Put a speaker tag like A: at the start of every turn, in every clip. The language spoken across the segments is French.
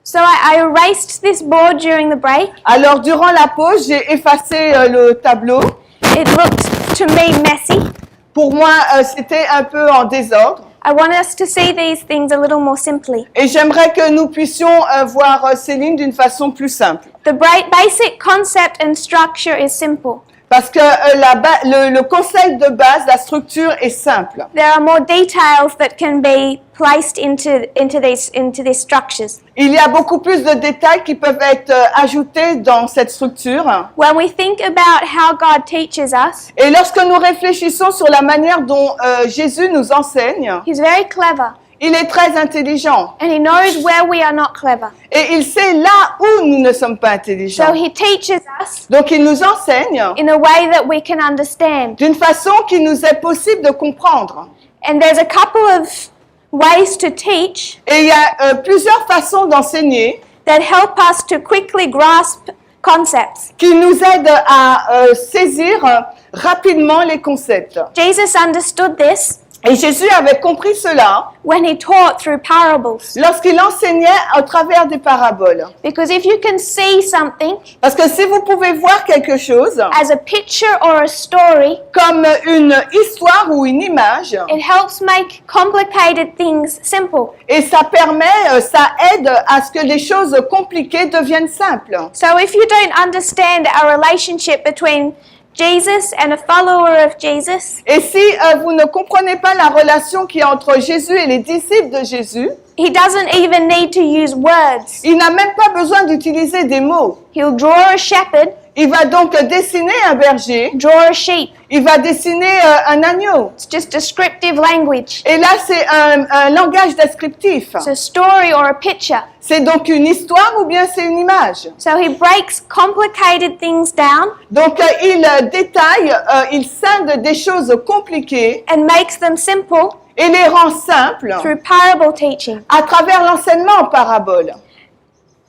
A: So I erased this board during the break.
B: Alors, durant la pause, j'ai effacé le tableau.
A: It looked to me messy.
B: Pour moi, c'était un peu en désordre.
A: I want us to see these things a little more simply.
B: Et j'aimerais que nous puissions voir ces lignes d'une façon plus simple.
A: The basic concept and structure is simple.
B: Parce que le concept de base, la structure est simple.
A: There are more details that can be placed into these structures.
B: Il y a beaucoup plus de détails qui peuvent être ajoutés dans cette structure.
A: When we think about how God teaches us,
B: Et lorsque nous réfléchissons sur la manière dont Jésus nous enseigne,
A: He's very clever.
B: il est très intelligent.
A: And He knows where we are not clever.
B: Et il sait là où nous ne sommes pas intelligents.
A: So He teaches us
B: Donc il nous enseigne
A: in a way that we can understand.
B: d'une façon qui nous est possible de comprendre.
A: And there's a couple of ways to teach
B: Et il y a plusieurs façons d'enseigner
A: that help us to quickly grasp concepts.
B: qui nous aident à saisir rapidement les concepts.
A: Jesus understood this
B: Et Jésus avait compris cela
A: when He taught through parables.
B: lorsqu'il enseignait au travers des paraboles.
A: Because if you can see something
B: Parce que si vous pouvez voir quelque chose
A: as a picture or a story,
B: comme une histoire ou une image,
A: it helps make complicated things simple.
B: et ça permet, ça aide à ce que les choses compliquées deviennent simples.
A: So if you don't understand our relationship between Jesus and a follower of Jesus,
B: Et si vous ne comprenez pas la relation qui est entre Jésus et les disciples de Jésus,
A: He doesn't even need to use words.
B: il n'a même pas besoin d'utiliser des mots.
A: He'll draw a shepherd,
B: Il va donc dessiner un berger,
A: draw a sheep.
B: il va dessiner un agneau.
A: It's just descriptive language.
B: Et là, c'est un langage descriptif.
A: It's a story or a picture.
B: C'est donc une histoire ou bien c'est une image.
A: So He breaks complicated things down
B: Donc, il détaille, il scinde des choses compliquées
A: and makes them simple
B: et les rend simples
A: through parable teaching.
B: à travers l'enseignement en parabole.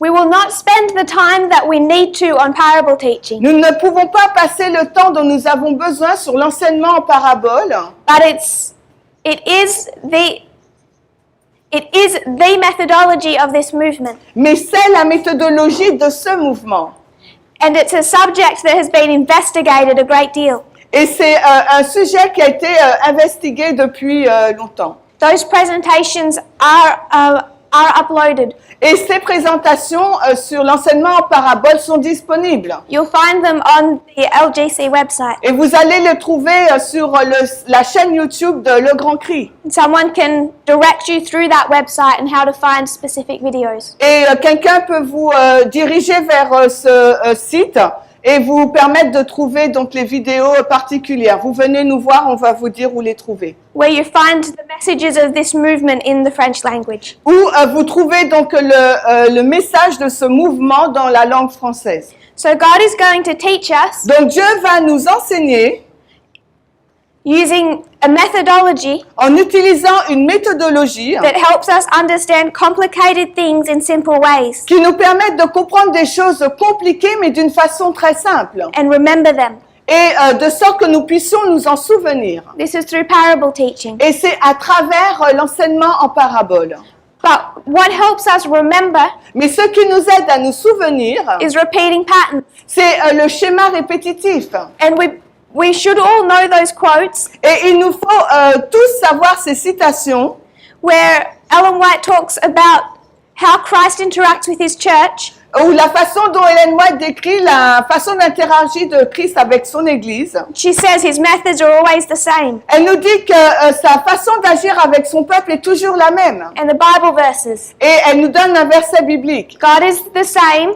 A: We will not spend the time that we need to on parable teaching,
B: Nous ne pouvons pas passer le temps dont nous avons besoin sur l'enseignement en parabole,
A: but it is the methodology of this movement.
B: mais c'est la méthodologie de ce mouvement.
A: And it's a subject that has been investigated a great deal.
B: Et c'est un sujet qui a été investigué depuis longtemps.
A: Those presentations are uploaded.
B: Et ces présentations sur l'enseignement en parabole sont disponibles.
A: You'll find them on the LGC website.
B: Et vous allez le trouver sur la chaîne YouTube de Le Grand Cri.
A: Someone can direct you through that website and how to find specific videos.
B: Et quelqu'un peut vous diriger vers ce site et vous permettre de trouver donc les vidéos particulières. Vous venez nous voir, on va vous dire où les trouver.
A: Where you find the messages of this movement in the French language.
B: Où vous trouvez donc le message de ce mouvement dans la langue française.
A: So God is going to teach us
B: Donc Dieu va nous enseigner
A: using a methodology
B: en utilisant une méthodologie
A: that helps us understand complicated things in simple ways
B: qui nous permet de comprendre des choses compliquées mais d'une façon très simple.
A: and remember them.
B: Et de sorte que nous puissions nous en souvenir.
A: This is through parable teaching.
B: Et c'est à travers l'enseignement en parabole.
A: But what helps us remember
B: Mais ce qui nous aide à nous souvenir,
A: is repeating patterns.
B: c'est le schéma répétitif.
A: And we should all know those quotes
B: Et il nous faut tous savoir ces citations
A: where Ellen White talks about how Christ interacts with His church.
B: Ou la façon dont Ellen White décrit la façon d'interagir de Christ avec son Église.
A: She says His methods are always the same.
B: Elle nous dit que sa façon d'agir avec son peuple est toujours la même.
A: And the Bible verses.
B: Et elle nous donne un verset biblique.
A: God is the same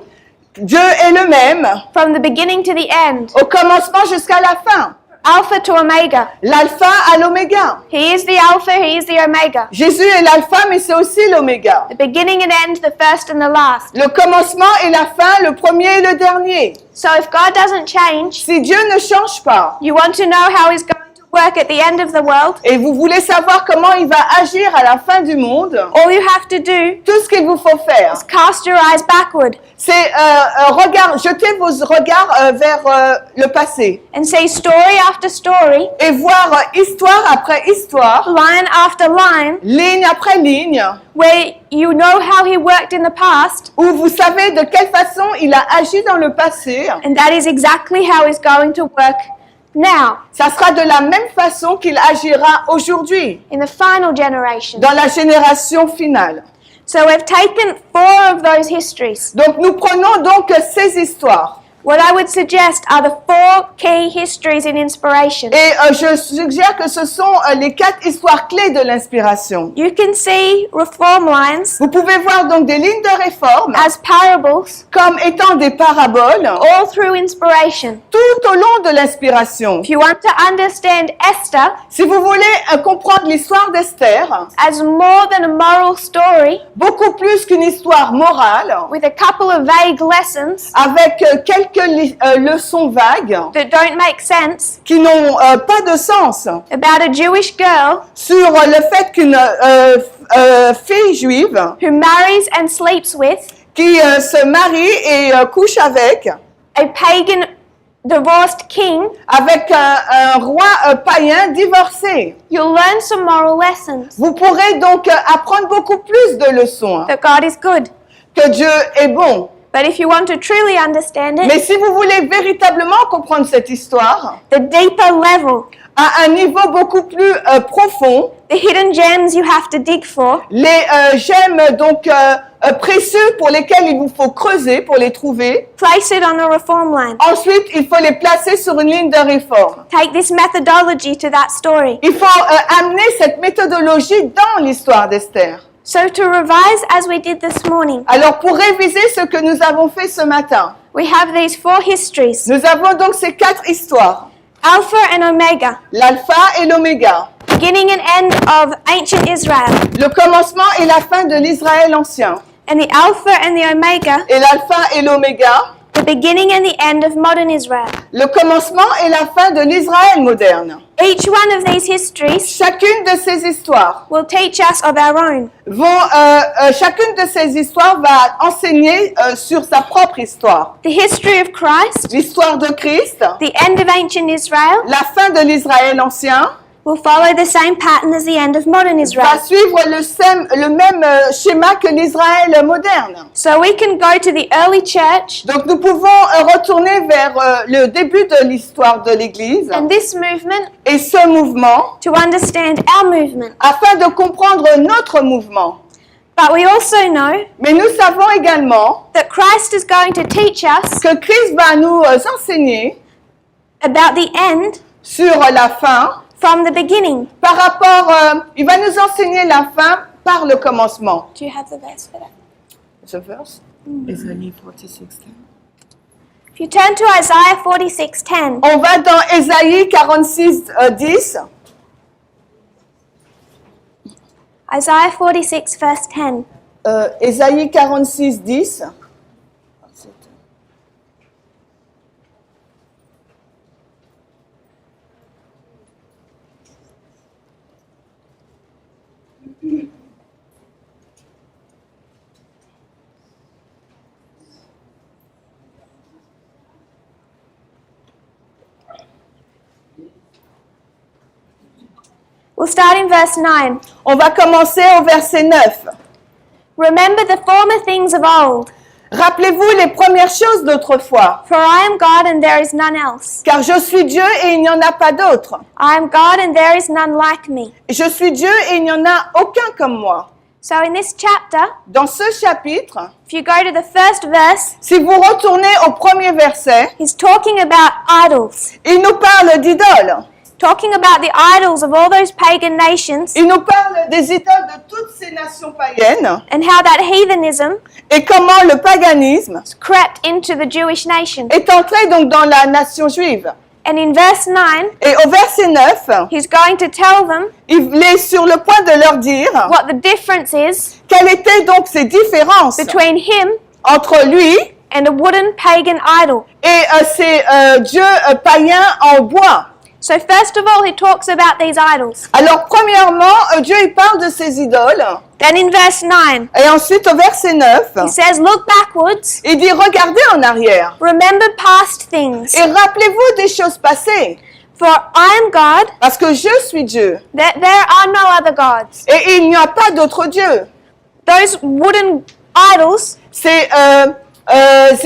B: Dieu est le même
A: from the beginning to the end.
B: au commencement jusqu'à la fin.
A: Alpha to Omega.
B: L'alpha à l'oméga.
A: He is the Alpha, He is the Omega.
B: Jésus est l'alpha, mais c'est aussi l'oméga.
A: The beginning and end, the first and the last.
B: Le commencement et la fin, le premier et le dernier.
A: So if God doesn't change,
B: Si Dieu ne change pas,
A: you want to know how He's going to work at the end of the world,
B: et vous voulez savoir comment il va agir à la fin du monde,
A: all you have to do
B: tout ce qu'il vous faut faire,
A: is cast your eyes backward
B: c'est jeter vos regards vers le passé
A: and say story after story,
B: et voir histoire après histoire,
A: line after line,
B: ligne après ligne,
A: where you know how he worked in the past,
B: où vous savez de quelle façon il a agi dans le passé.
A: and that is exactly how he's going to work now
B: Ça sera de la même façon qu'il agira aujourd'hui,
A: in the final generation.
B: dans la génération finale.
A: So we've taken 4 of those histories.
B: Donc nous prenons donc ces histoires.
A: What I would suggest are the 4 key histories in inspiration.
B: Et je suggère que ce sont les 4 histoires clés de l'inspiration.
A: You can see reform lines
B: Vous pouvez voir donc des lignes de réforme
A: as parables
B: comme étant des paraboles
A: all through inspiration.
B: tout au long de l'inspiration.
A: If you want to understand Esther
B: Si vous voulez comprendre l'histoire d'Esther,
A: as more than a moral story
B: beaucoup plus qu'une histoire morale,
A: with a couple of vague lessons
B: avec quelques leçons vagues
A: that don't make sense
B: qui n'ont pas de sens,
A: about a Jewish girl
B: sur le fait qu'une fille juive
A: who marries and sleeps with
B: qui se marie et couche avec
A: a pagan divorced king,
B: avec un roi païen divorcé.
A: you'll learn some moral lessons
B: Vous pourrez donc apprendre beaucoup plus de leçons,
A: that God is good.
B: que Dieu est bon.
A: But if you want to truly understand it,
B: Mais si vous voulez véritablement comprendre cette histoire
A: the deeper level,
B: à un niveau beaucoup plus profond,
A: the hidden gems you have to dig for,
B: les gemmes donc précieux pour lesquels il vous faut creuser pour les trouver,
A: place it on a reform line.
B: ensuite il faut les placer sur une ligne de réforme.
A: Take this methodology to that story.
B: Il faut amener cette méthodologie dans l'histoire d'Esther.
A: So to revise as we did this morning,
B: Alors pour réviser ce que nous avons fait ce matin,
A: we have these 4 histories,
B: nous avons donc ces 4 histoires,
A: Alpha and Omega,
B: l'alpha et l'oméga,
A: beginning and end of ancient Israel,
B: le commencement et la fin de l'Israël ancien,
A: and the Alpha and the Omega,
B: et l'alpha et l'oméga,
A: the beginning and the end of modern Israel.
B: le commencement et la fin de l'Israël moderne.
A: Each one of these histories
B: Chacune de ces histoires
A: will teach us of our own.
B: chacune de ces histoires va enseigner sur sa propre histoire.
A: The history of Christ,
B: L'histoire de Christ,
A: the end of ancient Israel,
B: la fin de l'Israël ancien,
A: will follow the same pattern as the end of modern
B: va
A: Israel.
B: suivre le même schéma que l'Israël moderne.
A: So we can go to the early church
B: Donc nous pouvons retourner vers le début de l'histoire de l'Église
A: and this movement
B: et ce mouvement
A: to understand our movement.
B: afin de comprendre notre mouvement.
A: But we also know
B: Mais nous savons également
A: that Christ is going to teach us
B: que Christ va nous enseigner
A: about the end
B: sur la fin
A: from the beginning.
B: par rapport, il va nous enseigner la fin par le commencement.
A: Do you have the verse for that?
B: The verse? Isaiah 46:10.
A: If you turn to Isaiah 46:10,
B: On va dans Ésaïe 46:10.
A: Isaiah 46 verse 10.
B: Ésaïe 46:10.
A: We'll start in verse 9.
B: On va commencer au verset 9.
A: Remember the former things of old,
B: Rappelez-vous les premières choses d'autrefois,
A: for I am God and there is none else.
B: car je suis Dieu et il n'y en a pas d'autre.
A: I am God and there is none like me.
B: Je suis Dieu et il n'y en a aucun comme moi.
A: So in this chapter,
B: Dans ce chapitre,
A: if you go to the first verse,
B: si vous retournez au premier verset,
A: he's talking about idols.
B: il nous parle d'idoles.
A: Talking about the idols of all those pagan nations
B: Il nous parle des idoles de toutes ces nations païennes
A: and how that heathenism
B: et comment le paganisme
A: crept into the Jewish nation.
B: est entré donc dans la nation juive.
A: And in verse 9,
B: Et au verset 9,
A: he's going to tell them
B: il est sur le point de leur dire
A: what the difference is
B: quelles étaient donc ces différences
A: between him
B: entre lui
A: and a wooden pagan idol.
B: et ces dieux païens en bois.
A: So first of all, he talks about these idols.
B: Alors, premièrement, Dieu il parle de ces idoles.
A: Then in verse 9,
B: Et ensuite, au verset 9,
A: he says, look backwards,
B: il dit, regardez en arrière.
A: remember past things,
B: Et rappelez-vous des choses passées.
A: for I am God,
B: Parce que je suis Dieu.
A: that there are no other gods.
B: Et il n'y a pas d'autre Dieu.
A: Those wooden idols
B: Ces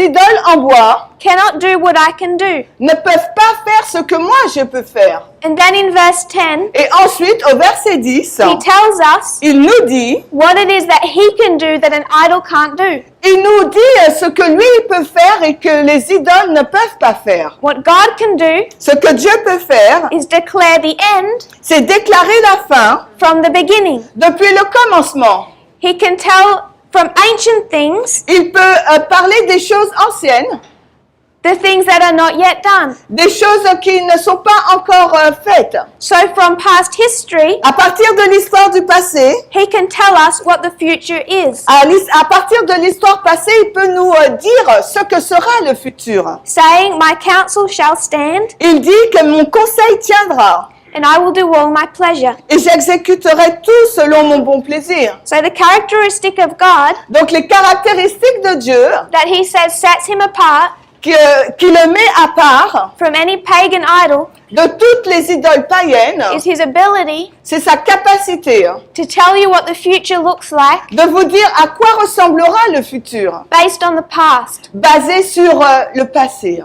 B: idoles en bois
A: cannot do what I can do.
B: ne peuvent pas faire ce que moi je peux faire.
A: And then in verse 10,
B: Et ensuite, au verset 10,
A: he tells us
B: il nous dit,
A: what it is that he can do that an idol can't do.
B: il nous dit ce que lui peut faire et que les idoles ne peuvent pas faire.
A: What God can do
B: Ce que Dieu peut faire,
A: is declare the end
B: c'est déclarer la fin
A: from the beginning.
B: depuis le commencement.
A: He can tell from ancient things
B: Il peut parler des choses anciennes,
A: the things that are not yet done.
B: des choses qui ne sont pas encore faites.
A: So from past history,
B: À partir de l'histoire du passé,
A: he can tell us what the future is,
B: à partir de l'histoire passée, il peut nous dire ce que sera le futur.
A: saying, my counsel shall stand,
B: Il dit que mon conseil tiendra
A: and I will do all my pleasure.
B: et j'exécuterai tout selon mon bon plaisir.
A: So the characteristic of God
B: Donc les caractéristiques de Dieu
A: that he says sets him apart
B: qui le met à part
A: from any pagan idol
B: de toutes les idoles païennes,
A: is his ability
B: c'est sa capacité
A: to tell you what the future looks like
B: de vous dire à quoi ressemblera le futur,
A: based on the past.
B: basé sur le passé.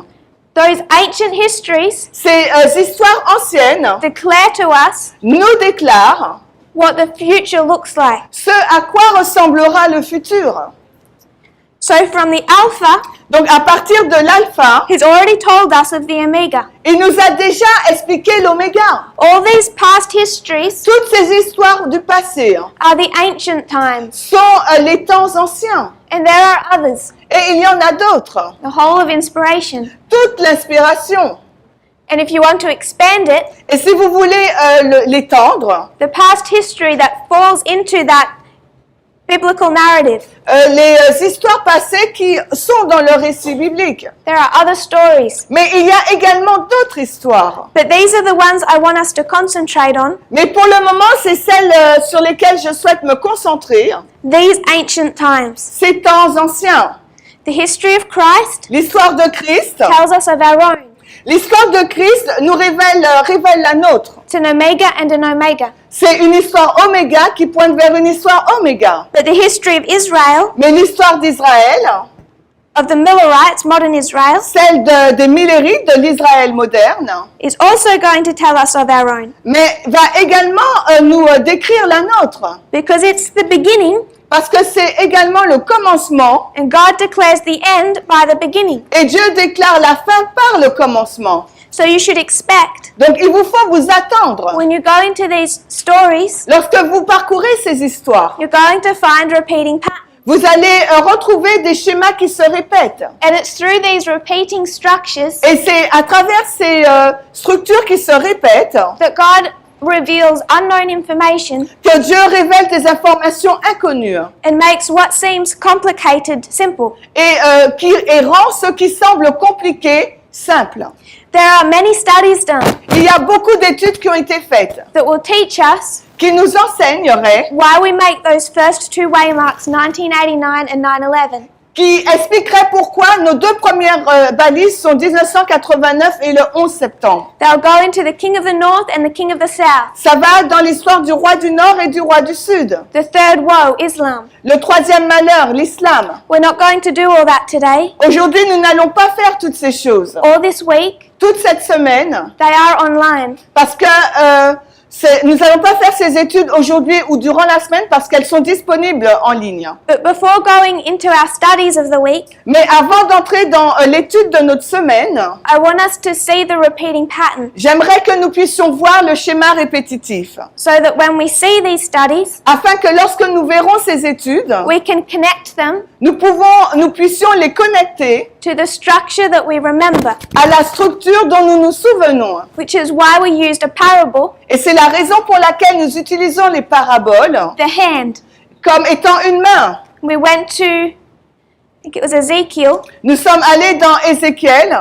A: Those ancient histories
B: Ces histoires anciennes
A: declare to us
B: nous déclarent
A: what the future looks like.
B: ce à quoi ressemblera le futur.
A: So from the Alpha,
B: Donc à partir de l'alpha,
A: he's already told us of the Omega.
B: il nous a déjà expliqué l'oméga.
A: All these past histories
B: Toutes ces histoires du passé
A: are the ancient times,
B: sont les temps anciens.
A: and there are others,
B: Et il y en a d'autres.
A: the whole of inspiration.
B: Toute l'inspiration.
A: And if you want to expand it,
B: Et si vous voulez l'étendre,
A: the past history that falls into that biblical narrative,
B: les histoires passées qui sont dans le récit biblique.
A: there are other stories.
B: Mais il y a également d'autres histoires.
A: But these are the ones I want us to concentrate on,
B: Mais pour le moment, c'est celles sur lesquelles je souhaite me concentrer.
A: these ancient times.
B: Ces temps anciens.
A: The history of Christ
B: L'histoire de Christ.
A: tells us of our own.
B: L'histoire de Christ nous révèle la nôtre.
A: It's an Omega and an Omega.
B: C'est une histoire oméga qui pointe vers une histoire oméga.
A: But the history of Israel,
B: Mais l'histoire d'Israël,
A: of the Millerites, modern Israel,
B: celle des Millérites, de l'Israël moderne,
A: is also going to tell us of our own.
B: mais va également nous décrire la nôtre.
A: Because it's the beginning,
B: Parce que c'est également le commencement
A: and God declares the end by the beginning.
B: et Dieu déclare la fin par le commencement.
A: So you should expect,
B: Donc il vous faut vous attendre.
A: when you go into these stories,
B: Lorsque vous parcourez ces histoires,
A: you're going to find repeating patterns.
B: vous allez retrouver des schémas qui se répètent.
A: And it's through these repeating structures
B: Et c'est à travers ces structures qui se répètent
A: that God reveals unknown information
B: que Dieu révèle des informations inconnues
A: and makes what seems complicated simple.
B: et rend ce qui semble compliqué simple.
A: There are many studies done
B: Il y a beaucoup d'études qui ont été faites
A: that will teach us
B: qui nous enseigneraient,
A: why we make those first two waymarks, 1989 and 9/11.
B: qui expliqueraient pourquoi nos deux premières balises sont 1989 et le 11 septembre.
A: They'll go into the king of the north and the king of the south.
B: Ça va dans l'histoire du roi du Nord et du roi du Sud.
A: The third woe, Islam.
B: Le troisième malheur, l'islam.
A: We're not going to do all that today.
B: Aujourd'hui, nous n'allons pas faire toutes ces choses.
A: Or this week,
B: Toute cette semaine,
A: they are online.
B: parce que nous n'allons pas faire ces études aujourd'hui ou durant la semaine parce qu'elles sont disponibles en ligne.
A: But before going into our studies of the week,
B: Mais avant d'entrer dans l'étude de notre semaine,
A: I want us to see the repeating pattern
B: j'aimerais que nous puissions voir le schéma répétitif,
A: so that when we see these studies,
B: afin que lorsque nous verrons ces études,
A: we can connect them
B: nous puissions les connecter
A: to the structure that we remember,
B: à la structure dont nous nous souvenons.
A: which is why we used a parable,
B: Et c'est la raison pour laquelle nous utilisons les paraboles
A: the hand.
B: comme étant une main.
A: We went to, I think it was Ezekiel,
B: Nous sommes allés dans Ézéchiel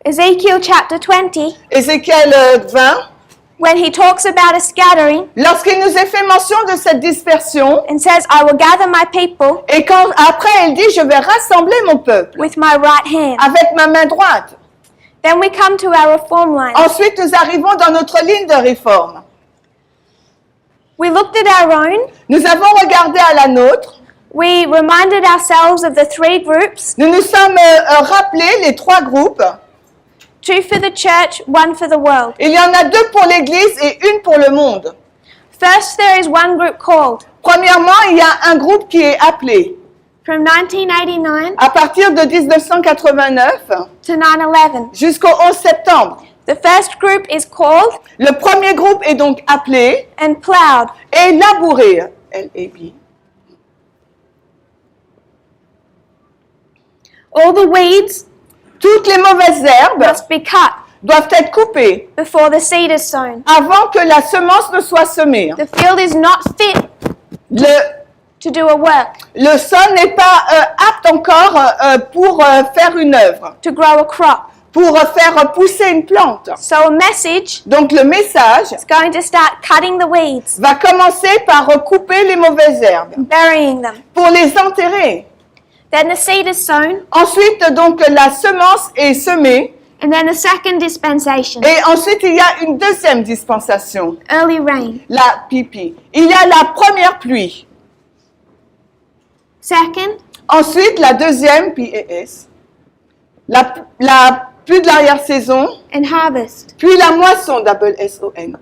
A: Ezekiel chapter 20,
B: Ézéchiel 20,
A: when he talks about a scattering
B: lorsqu'il nous est fait mention de cette dispersion,
A: and says, I will gather my people
B: et quand après elle dit, je vais rassembler mon peuple
A: with my right hand.
B: avec ma main droite.
A: Then we come to our reform line.
B: Ensuite, nous arrivons dans notre ligne de réforme.
A: We looked at our own.
B: Nous avons regardé à la nôtre.
A: We reminded ourselves of the three groups,
B: Nous nous sommes rappelés les trois groupes.
A: 2 for the church, 1 for the world.
B: Il y en a 2 pour l'Église et 1 pour le monde.
A: First, there is one group called,
B: Premièrement, il y a un groupe qui est appelé,
A: from 1989
B: à partir de 1989
A: to 9/11.
B: jusqu'au 11 septembre.
A: The first group is called
B: Le premier groupe est donc appelé
A: and plowed.
B: et labouré. L-A-B.
A: All the weeds
B: Toutes les mauvaises herbes
A: must be cut
B: doivent être coupées
A: before the seed is sown.
B: avant que la semence ne soit semée.
A: The field is not fit to do a work,
B: Le sol n'est pas apte encore pour faire une œuvre,
A: to grow a crop.
B: pour faire pousser une plante.
A: So a message
B: Donc le message
A: is going to start cutting the weeds,
B: va commencer par couper les mauvaises herbes,
A: burying them.
B: pour les enterrer.
A: Then the seed is sown,
B: Ensuite, donc, la semence est semée.
A: and then the second dispensation,
B: Et ensuite, il y a une deuxième dispensation,
A: early rain.
B: la pipi. Il y a la première pluie.
A: Second,
B: Ensuite, la deuxième, P-A-S. La pluie de l'arrière-saison.
A: and harvest.
B: Puis la moisson, double S-O-N.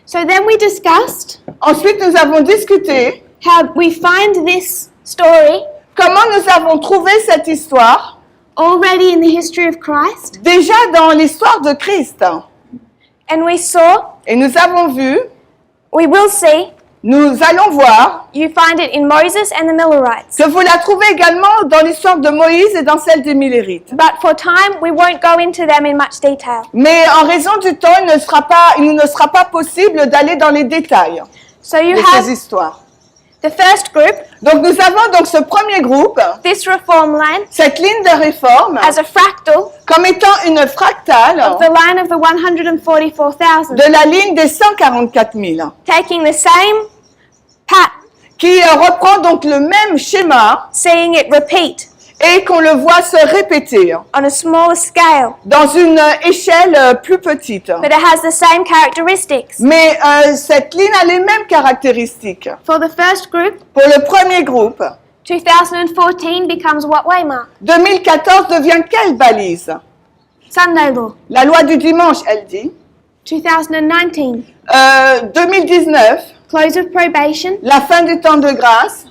A: So then we discussed
B: Ensuite, nous avons discuté
A: how we find this story
B: comment nous avons trouvé cette histoire
A: already in the history of Christ,
B: déjà dans l'histoire de Christ.
A: and we saw,
B: Et nous avons vu,
A: we will see,
B: nous allons voir
A: you find it in Moses and the Millerites.
B: que vous la trouvez également dans l'histoire de Moïse et dans celle des Millérites.
A: But for time, we won't go into them in much detail.
B: Mais en raison du temps, il ne sera pas possible d'aller dans les détails
A: So you
B: de ces
A: have
B: histoires.
A: the first group,
B: Donc nous avons donc ce premier groupe,
A: this reform line,
B: cette ligne de réforme,
A: as a fractal
B: comme étant une fractale
A: of the line of the 144,000,
B: de la ligne des 144 000,
A: taking the same pattern,
B: qui reprend donc le même schéma
A: seeing it repeat
B: et qu'on le voit se répéter
A: on a smaller scale,
B: dans une échelle plus petite.
A: but it has the same characteristics.
B: Mais cette ligne a les mêmes caractéristiques.
A: For the first group,
B: Pour le premier groupe,
A: 2014 becomes what waymark?
B: 2014 devient quelle balise?
A: Sunday law.
B: La loi du dimanche, elle dit.
A: 2019,
B: 2019,
A: close of probation.
B: la fin du temps de grâce.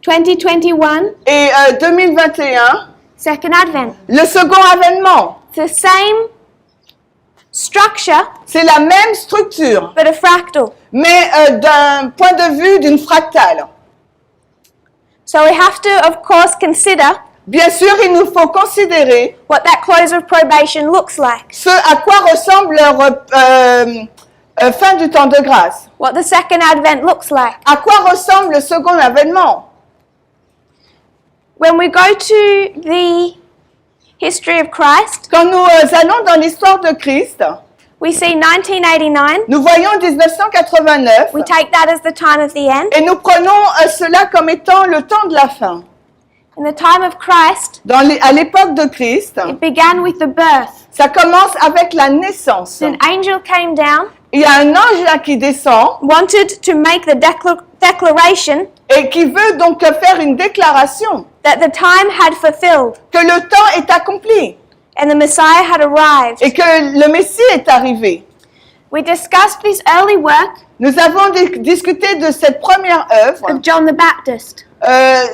A: 2021,
B: Et 2021,
A: second advent.
B: le second avènement.
A: The same structure,
B: C'est la même structure,
A: but a fractal.
B: mais d'un point de vue d'une fractale.
A: So we have to, of course, consider
B: Bien sûr, il nous faut considérer
A: what that close of probation looks like,
B: ce à quoi ressemble leur fin du temps de grâce.
A: what the second advent looks like.
B: À quoi ressemble le second avènement?
A: When we go to the history of Christ,
B: Quand nous allons dans l'histoire de Christ,
A: we see 1989.
B: nous voyons 1989
A: We take that as the time of the end.
B: et nous prenons cela comme étant le temps de la fin.
A: In the time of Christ,
B: À l'époque de Christ,
A: it began with the birth.
B: ça commence avec la naissance.
A: An angel came down,
B: Il y a un ange là qui descend
A: wanted to make the declaration
B: et qui veut donc faire une déclaration
A: that the time had fulfilled
B: que le temps est accompli
A: and the Messiah had arrived.
B: et que le Messie est arrivé.
A: We discussed this early work
B: Nous avons discuté de cette première œuvre,
A: of John the Baptist.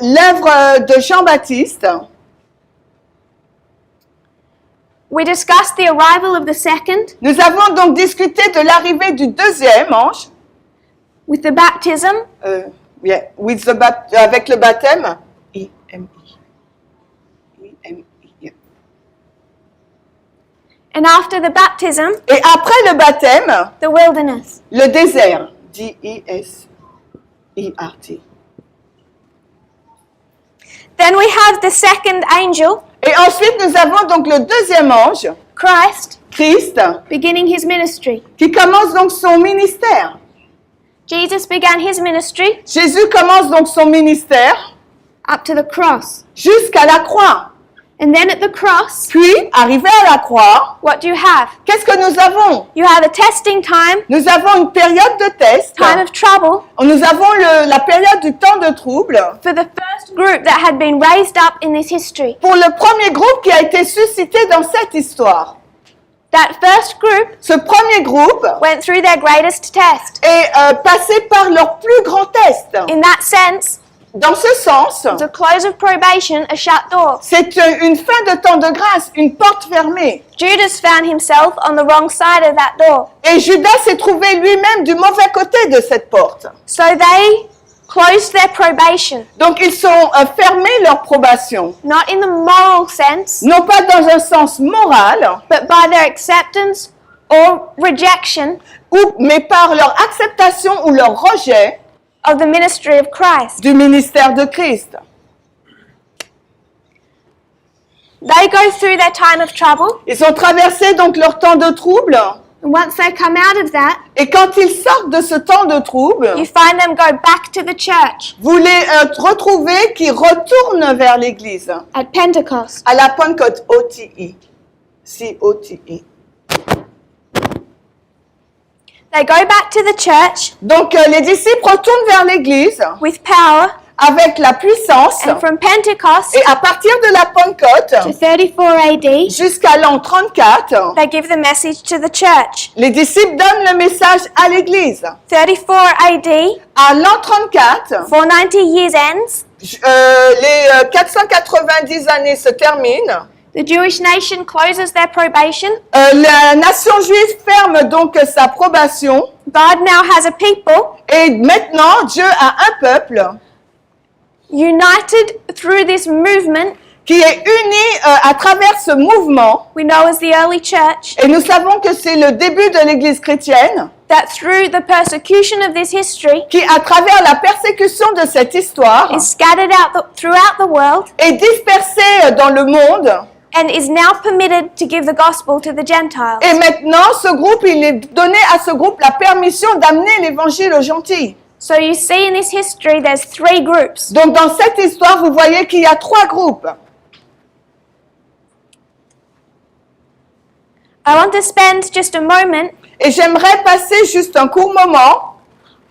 B: l'œuvre de Jean-Baptiste.
A: We discussed the arrival of the second
B: Nous avons donc discuté de l'arrivée du deuxième ange,
A: with the baptism,
B: avec le baptême. I-M-I. I-M-I.
A: and after the baptism,
B: Et après le baptême,
A: the wilderness.
B: le désert. D-I-S-E-R-T.
A: Then we have the second angel,
B: Et ensuite, nous avons donc le deuxième ange,
A: Christ,
B: Christ,
A: beginning his ministry.
B: qui commence donc son ministère.
A: Jesus began his ministry
B: Jésus commence donc son ministère
A: up to the cross.
B: jusqu'à la croix.
A: And then at the cross,
B: Puis, arrivé à la croix,
A: what do you have?
B: qu'est-ce que nous avons?
A: You have a testing time,
B: Nous avons une période de test.
A: time of trouble,
B: Nous avons la période du temps de trouble
A: for the first group that had been raised up in this history.
B: pour le premier groupe qui a été suscité dans cette histoire.
A: That first group
B: Ce premier groupe
A: went through their greatest test.
B: est passé par leur plus grand test.
A: In that sense,
B: Dans ce sens,
A: it's a close of probation, a shut door.
B: c'est une fin de temps de grâce, une porte fermée.
A: Judas found himself on the wrong side of that door.
B: Et Judas s'est trouvé lui-même du mauvais côté de cette porte.
A: So they closed their probation,
B: Donc ils sont fermés leur probation.
A: not in the moral sense,
B: Non pas dans un sens moral,
A: but by their acceptance or rejection
B: mais par leur acceptation ou leur rejet
A: of the ministry of Christ.
B: du ministère de Christ.
A: They go through their time of trouble,
B: Ils ont traversé donc leur temps de trouble.
A: and once they come out of that,
B: Et quand ils sortent de ce temps de trouble,
A: you find them go back to the church
B: vous les retrouvez qui retournent vers l'Église
A: at Pentecost.
B: à la Pentecôte, O-T-I. C-O-T-I.
A: They go back to the church
B: Donc les disciples retournent vers l'Église
A: with power,
B: avec la puissance.
A: and from Pentecost
B: Et à partir de la Pentecôte
A: to 34 AD,
B: jusqu'à l'an 34,
A: they give the message to the church.
B: les disciples donnent le message à l'Église.
A: 34 AD,
B: À l'an 34,
A: 490 years ends.
B: Les 490 années se terminent.
A: The Jewish nation closes their probation.
B: La nation juive ferme donc sa probation.
A: God now has a people
B: Et maintenant, Dieu a un peuple
A: united through this movement
B: qui est uni à travers ce mouvement.
A: we know as the early church,
B: Et nous savons que c'est le début de l'Église chrétienne
A: that through the persecution of this history
B: qui, à travers la persécution de cette histoire,
A: is scattered out throughout the world
B: est dispersée dans le monde.
A: and is now permitted to give the gospel to the Gentiles.
B: Et maintenant, ce groupe, il est donné à ce groupe la permission d'amener l'évangile aux gentils.
A: So you see in this history there's three groups.
B: Donc dans cette histoire, vous voyez qu'il y a trois groupes.
A: I want to spend just a moment
B: Et j'aimerais passer juste un court moment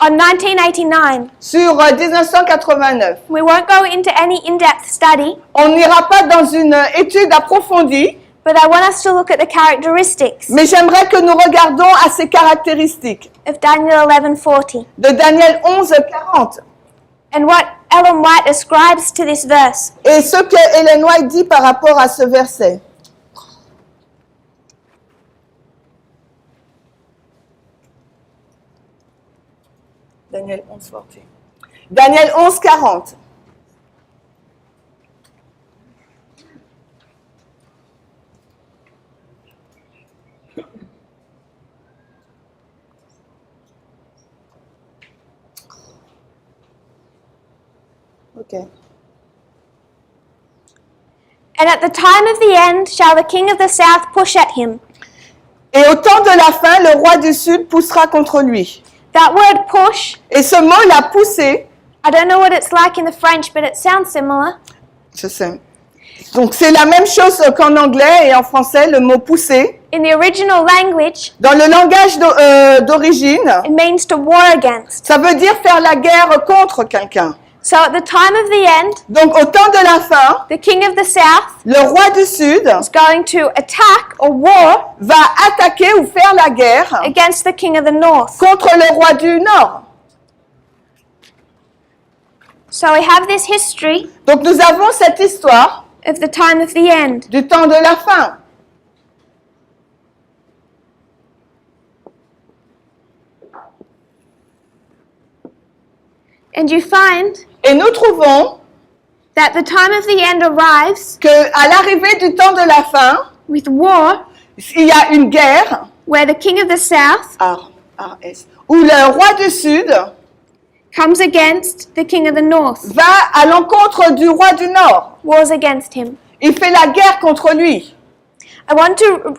A: on 1989.
B: sur 1989.
A: We won't go into any in-depth study,
B: On n'ira pas dans une étude approfondie,
A: but I want us to look at the characteristics
B: mais j'aimerais que nous regardions à ces caractéristiques
A: of Daniel 11:40
B: de Daniel 11:40.
A: and what Ellen White ascribes to this verse.
B: Et ce que Ellen White dit par rapport à ce verset. Daniel 11:40. Daniel 11:40. Ok.
A: And at the time of the end shall the king of the south push at him.
B: Et au temps de la fin, le roi du Sud poussera contre lui.
A: That word push,
B: Et ce mot, l'a poussé.
A: I don't know what it's like in the French, but it sounds similar.
B: Je sais. Donc c'est la même chose qu'en anglais et en français, le mot pousser.
A: In the original language,
B: Dans le langage d'origine,
A: it means to war against.
B: ça veut dire faire la guerre contre quelqu'un.
A: So at the time of the end,
B: Donc au temps de la fin,
A: the king of the south
B: le roi du Sud
A: is going to attack or war
B: va attaquer ou faire la guerre
A: against the king of the north.
B: contre le roi du Nord.
A: So we have this history
B: Donc nous avons cette histoire
A: of the time of the end.
B: du temps de la fin.
A: And you find
B: Et nous trouvons
A: that the time of the end arrives
B: qu'à l'arrivée du temps de la fin,
A: with war,
B: il y a une guerre
A: where the king of the south
B: où le roi du Sud
A: comes against the king of the north,
B: va à l'encontre du roi du Nord.
A: wars against him.
B: Il fait la guerre contre lui.
A: I want to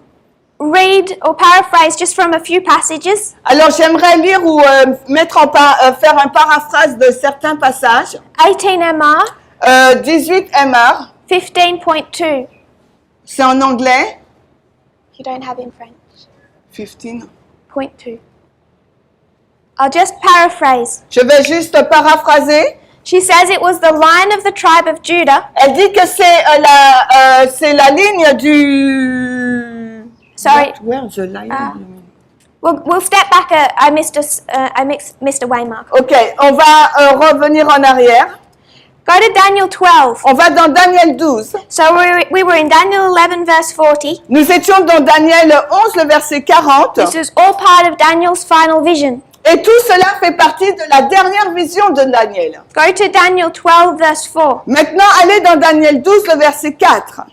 A: read or paraphrase just from a few passages.
B: Alors j'aimerais lire ou faire un paraphrase de certains passages.
A: 18 MR,
B: 18 MR,
A: 15.2.
B: c'est en anglais.
A: You don't have in French.
B: 15.
A: 0.2. I'll just paraphrase.
B: Je vais juste paraphraser.
A: She says it was the line of the tribe of Judah.
B: Elle dit que c'est la ligne du.
A: Sorry.
B: Where the line?
A: We'll step back. I missed a waymark.
B: Ok, on va revenir en arrière.
A: Go to Daniel 12.
B: On va dans Daniel 12.
A: So we were in Daniel 11 verse 40.
B: Nous étions dans Daniel 11, le verset 40.
A: This is all part of Daniel's final vision.
B: Et tout cela fait partie de la dernière vision de Daniel.
A: Go to Daniel 12 verse 4.
B: Maintenant, allez dans Daniel 12, le verset 4.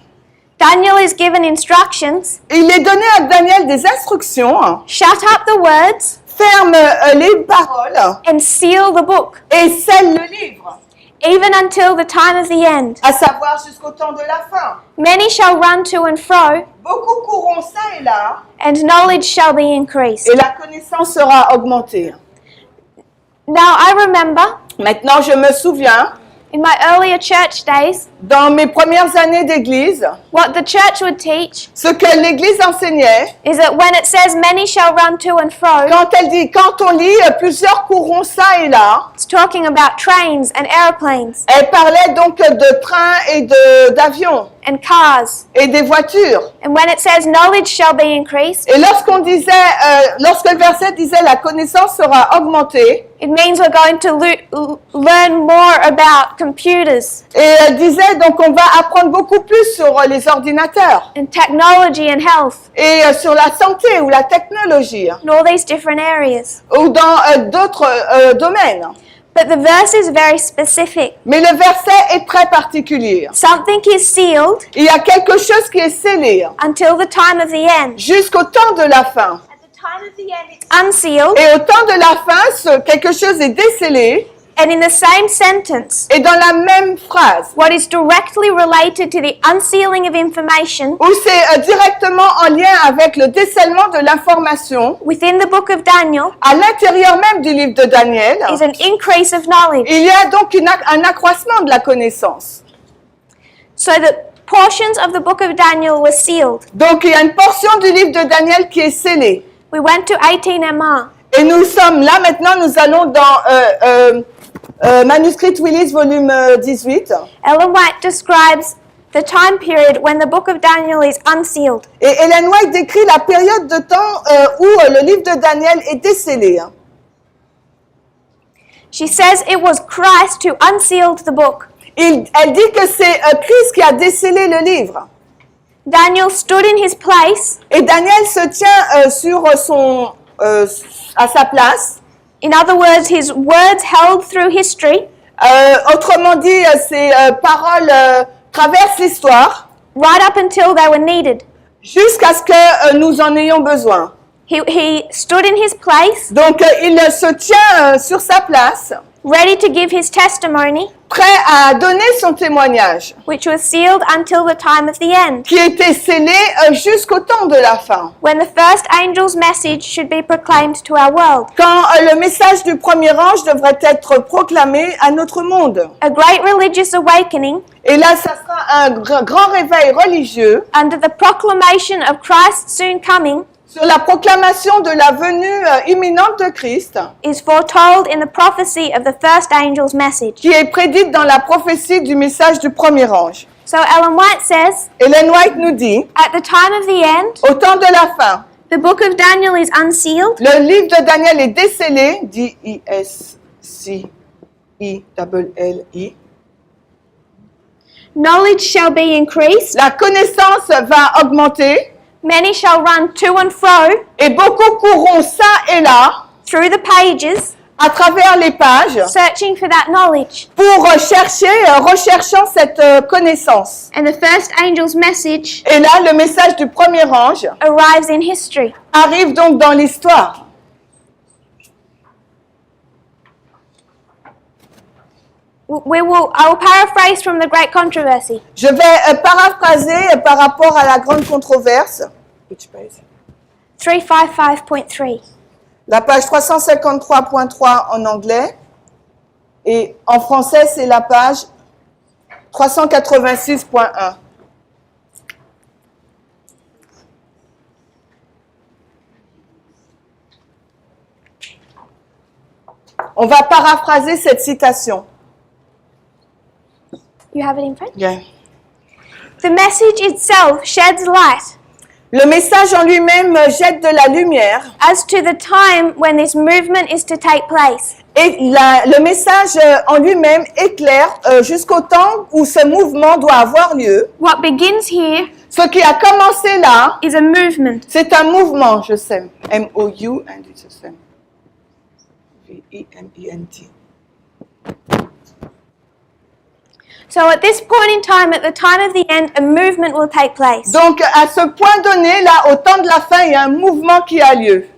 A: Daniel is given instructions.
B: Il est donné à Daniel des instructions.
A: Shut up the words
B: Ferme les paroles
A: and seal the book,
B: et scelle le livre,
A: even until the time of the end.
B: à savoir jusqu'au temps de la fin.
A: Many shall run to and fro,
B: Beaucoup courront ça et là,
A: and knowledge shall be increased.
B: et la connaissance sera augmentée.
A: Now I remember
B: Maintenant, je me souviens,
A: in my earlier church days,
B: dans mes premières années d'église,
A: what the church would teach
B: ce que l'église enseignait,
A: is that when it says many shall run to and fro,
B: quand on lit plusieurs courront ça et là,
A: it's talking about trains and airplanes
B: elle parlait donc de trains et d'avions
A: and cars.
B: et des voitures.
A: And when it says knowledge shall be increased,
B: Et lorsque le verset disait la connaissance sera augmentée,
A: it means we're going to learn more about computers
B: et elle disait donc on va apprendre beaucoup plus sur les ordinateurs
A: and technology and health
B: et sur la santé ou la technologie
A: and all these different areas.
B: ou dans d'autres domaines.
A: But the verse is very specific.
B: Mais le verset est très particulier.
A: Something is sealed
B: Il y a quelque chose qui est scellé
A: until the time of the end.
B: jusqu'au temps de la fin.
A: At the time of the end, it's unsealed.
B: Et au temps de la fin, quelque chose est décellé.
A: And in the same sentence,
B: Et dans la même phrase,
A: what is directly related to the unsealing of information
B: où c'est directement en lien avec le décèlement de l'information,
A: within the book of Daniel
B: à l'intérieur même du livre de Daniel,
A: is an increase of knowledge.
B: il y a donc un accroissement de la connaissance.
A: So that portions of the book of Daniel were sealed.
B: Donc il y a une portion du livre de Daniel qui est scellée.
A: We went to 18 MR.
B: Et nous sommes là, maintenant nous allons dans Manuscrit Willis, volume 18.
A: Ellen White describes the time period when the book of Daniel is unsealed.
B: Et Ellen White décrit la période de temps où le livre de Daniel est décellé.
A: She says it was Christ who unsealed the book.
B: Elle dit que c'est Christ qui a décellé le livre.
A: Daniel stood in his place.
B: Et Daniel se tient à sa place.
A: In other words, his words held through history.
B: Autrement dit, ses paroles traversent l'histoire.
A: Right up until they were needed.
B: Jusqu'à ce que nous en ayons besoin.
A: He stood in his place.
B: Donc, il se tient sur sa place.
A: Ready to give his testimony.
B: Prêt à donner son témoignage.
A: Which was sealed until the time of the end.
B: Qui était scellé jusqu'au temps de la fin.
A: When the first angel's message should be proclaimed to our world.
B: Quand le message du premier ange devrait être proclamé à notre monde.
A: A great religious awakening.
B: Et là, ça sera un grand réveil religieux.
A: Under the proclamation of Christ's soon coming.
B: Sur la proclamation de la venue imminente de Christ,
A: is foretold in the prophecy of the first angel's message.
B: Qui est prédite dans la prophétie du message du premier ange.
A: So Ellen White says,
B: Ellen White nous dit,
A: at the time of the end,
B: au temps de la fin,
A: the book of Daniel is unsealed.
B: Le livre de Daniel est décellé, D-I-S-C-I-L-L-I.
A: Knowledge shall be increased.
B: La connaissance va augmenter.
A: Many shall run to and fro.
B: Et beaucoup courront ça et là.
A: Through the pages.
B: À travers les pages.
A: Searching for that knowledge.
B: Pour recherchant cette connaissance.
A: And the first angel's message.
B: Et là, le message du premier ange.
A: Arrives in history.
B: Arrive donc dans l'histoire.
A: I will paraphrase from the Great Controversy.
B: Je vais paraphraser par rapport à la grande controverse. Which page?
A: 355.3.
B: La page 353.3 en anglais. Et en français, c'est la page 386.1. On va paraphraser cette citation.
A: You have it in front?
B: Yeah.
A: The message itself sheds light
B: Le message en lui-même jette de la lumière
A: as to the time when this movement is to take place.
B: et le message en lui-même éclaire jusqu'au temps où ce mouvement doit avoir lieu.
A: What begins here
B: Ce qui a commencé là,
A: is a movement.
B: c'est un mouvement, je sais. M-O-U and it's the same. V-E-M-E-N-T.
A: So at this point in time, at the time of the end, a movement will take place.
B: Donc, à ce point donné, là, au temps de la fin, il y a un mouvement qui a lieu.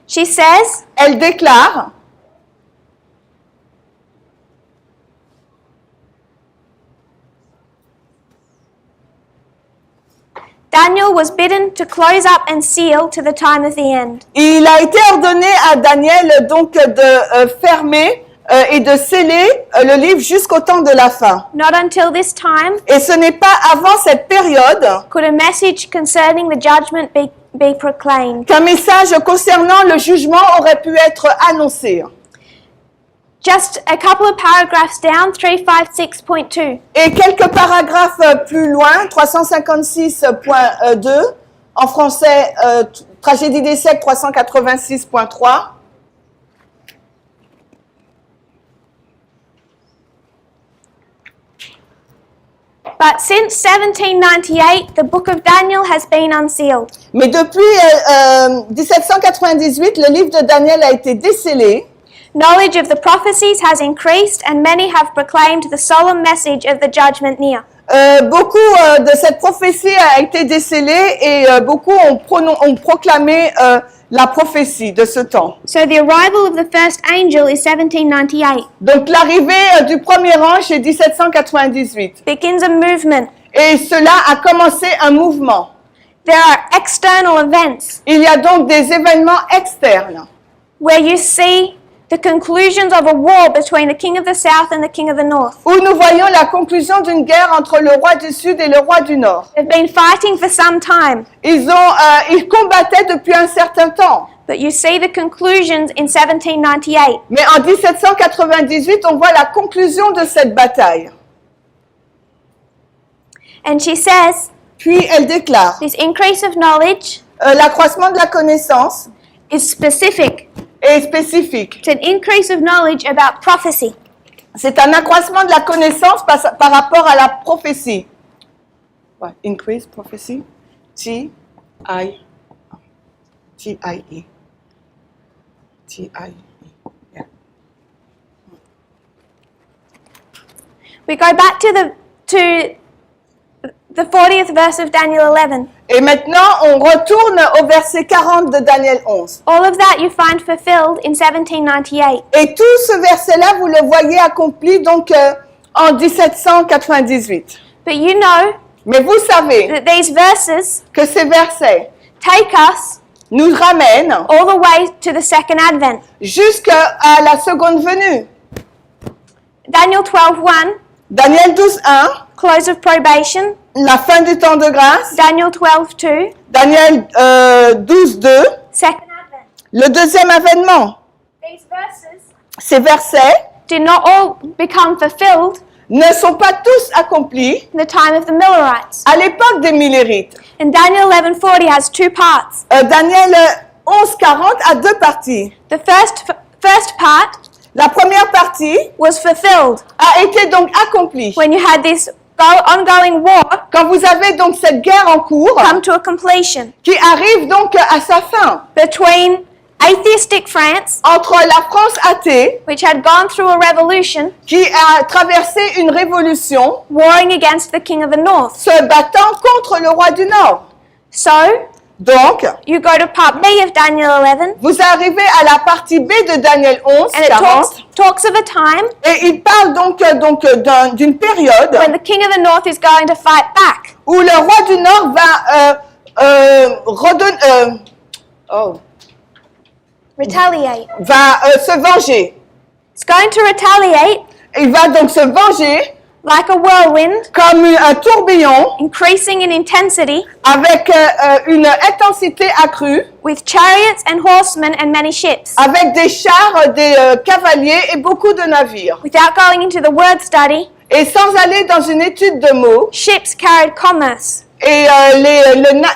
A: She says,
B: Elle déclare,
A: Daniel was bidden to close up and seal to the time of the end.
B: il a été ordonné à Daniel donc de fermer et de sceller le livre jusqu'au temps de la fin.
A: Not until this time
B: Et ce n'est pas avant cette période
A: could a message concerning the judgment be proclaimed.
B: qu'un message concernant le jugement aurait pu être annoncé.
A: Just a couple of paragraphs down, 356.2.
B: Et quelques paragraphes plus loin, 356.2, en français, Tragédie des siècles 386.3.
A: But since 1798, the book of Daniel has been unsealed.
B: Mais depuis 1798, le livre de Daniel a été décellé.
A: Knowledge of the prophecies has increased, and many have proclaimed the solemn message of the judgment near.
B: Beaucoup de cette prophétie a été décellée et beaucoup ont proclamé la prophétie de ce temps.
A: So the arrival of the first angel is 1798.
B: Donc l'arrivée du premier ange est 1798.
A: Begins a movement.
B: Et cela a commencé un mouvement.
A: There are external events
B: Il y a donc des événements externes
A: where you see the conclusions of a war between the king of the south and the king of the north.
B: où nous voyons la conclusion d'une guerre entre le roi du Sud et le roi du Nord.
A: They've been fighting for some time,
B: Ils combattaient depuis un certain temps.
A: but you see the conclusions in 1798.
B: Mais en 1798, on voit la conclusion de cette bataille.
A: And she says,
B: Puis elle déclare,
A: this increase of knowledge
B: l'accroissement de la connaissance
A: is specific.
B: est spécifique.
A: It's an increase of knowledge about prophecy.
B: C'est un accroissement de la connaissance par rapport à la prophétie. What? Increase prophecy? T-I-E. T-I-E. T-I-E. Yeah.
A: We go back to the 40th verse of Daniel 11.
B: Et maintenant, on retourne au verset 40 de Daniel 11.
A: All of that you find fulfilled in 1798.
B: Et tout ce verset-là, vous le voyez accompli donc en 1798.
A: But you know
B: Mais vous savez
A: that these verses
B: que ces versets
A: take us
B: nous ramènent
A: all the way to the second advent.
B: jusqu'à la seconde venue.
A: Daniel 12:1,
B: Daniel 12.1,
A: close of probation.
B: la fin du temps de grâce.
A: Daniel 12:2,
B: Daniel 12.2,
A: second advent.
B: le deuxième avènement.
A: These verses
B: Ces versets
A: did not all become fulfilled
B: ne sont pas tous accomplis
A: in the time of the Millerites.
B: à l'époque des Millérites.
A: And Daniel 11:40 has two parts.
B: Daniel 11.40 a deux parties.
A: The first part
B: La première partie
A: was fulfilled
B: a été donc accomplie.
A: when you had this ongoing war
B: Quand vous avez donc cette guerre en cours
A: come to a completion
B: qui arrive donc à sa fin
A: between atheistic France,
B: entre la France athée
A: which had gone through a revolution,
B: qui a traversé une révolution
A: warring against the king of the north.
B: se battant contre le roi du Nord.
A: So,
B: Donc,
A: you go to part B of Daniel 11,
B: vous arrivez à la partie B de Daniel 11,
A: and it
B: 40,
A: talks of a time
B: Et il parle d'une période
A: when the king of the north is going to fight back.
B: où le roi du Nord va se venger.
A: It's going to retaliate
B: Il va donc se venger
A: like a whirlwind,
B: comme un tourbillon
A: increasing in intensity,
B: avec une intensité accrue,
A: with chariots and horsemen and many ships.
B: avec des chars, des cavaliers et beaucoup de navires.
A: Without going into the word study,
B: Et sans aller dans une étude de mots,
A: ships carried commerce.
B: et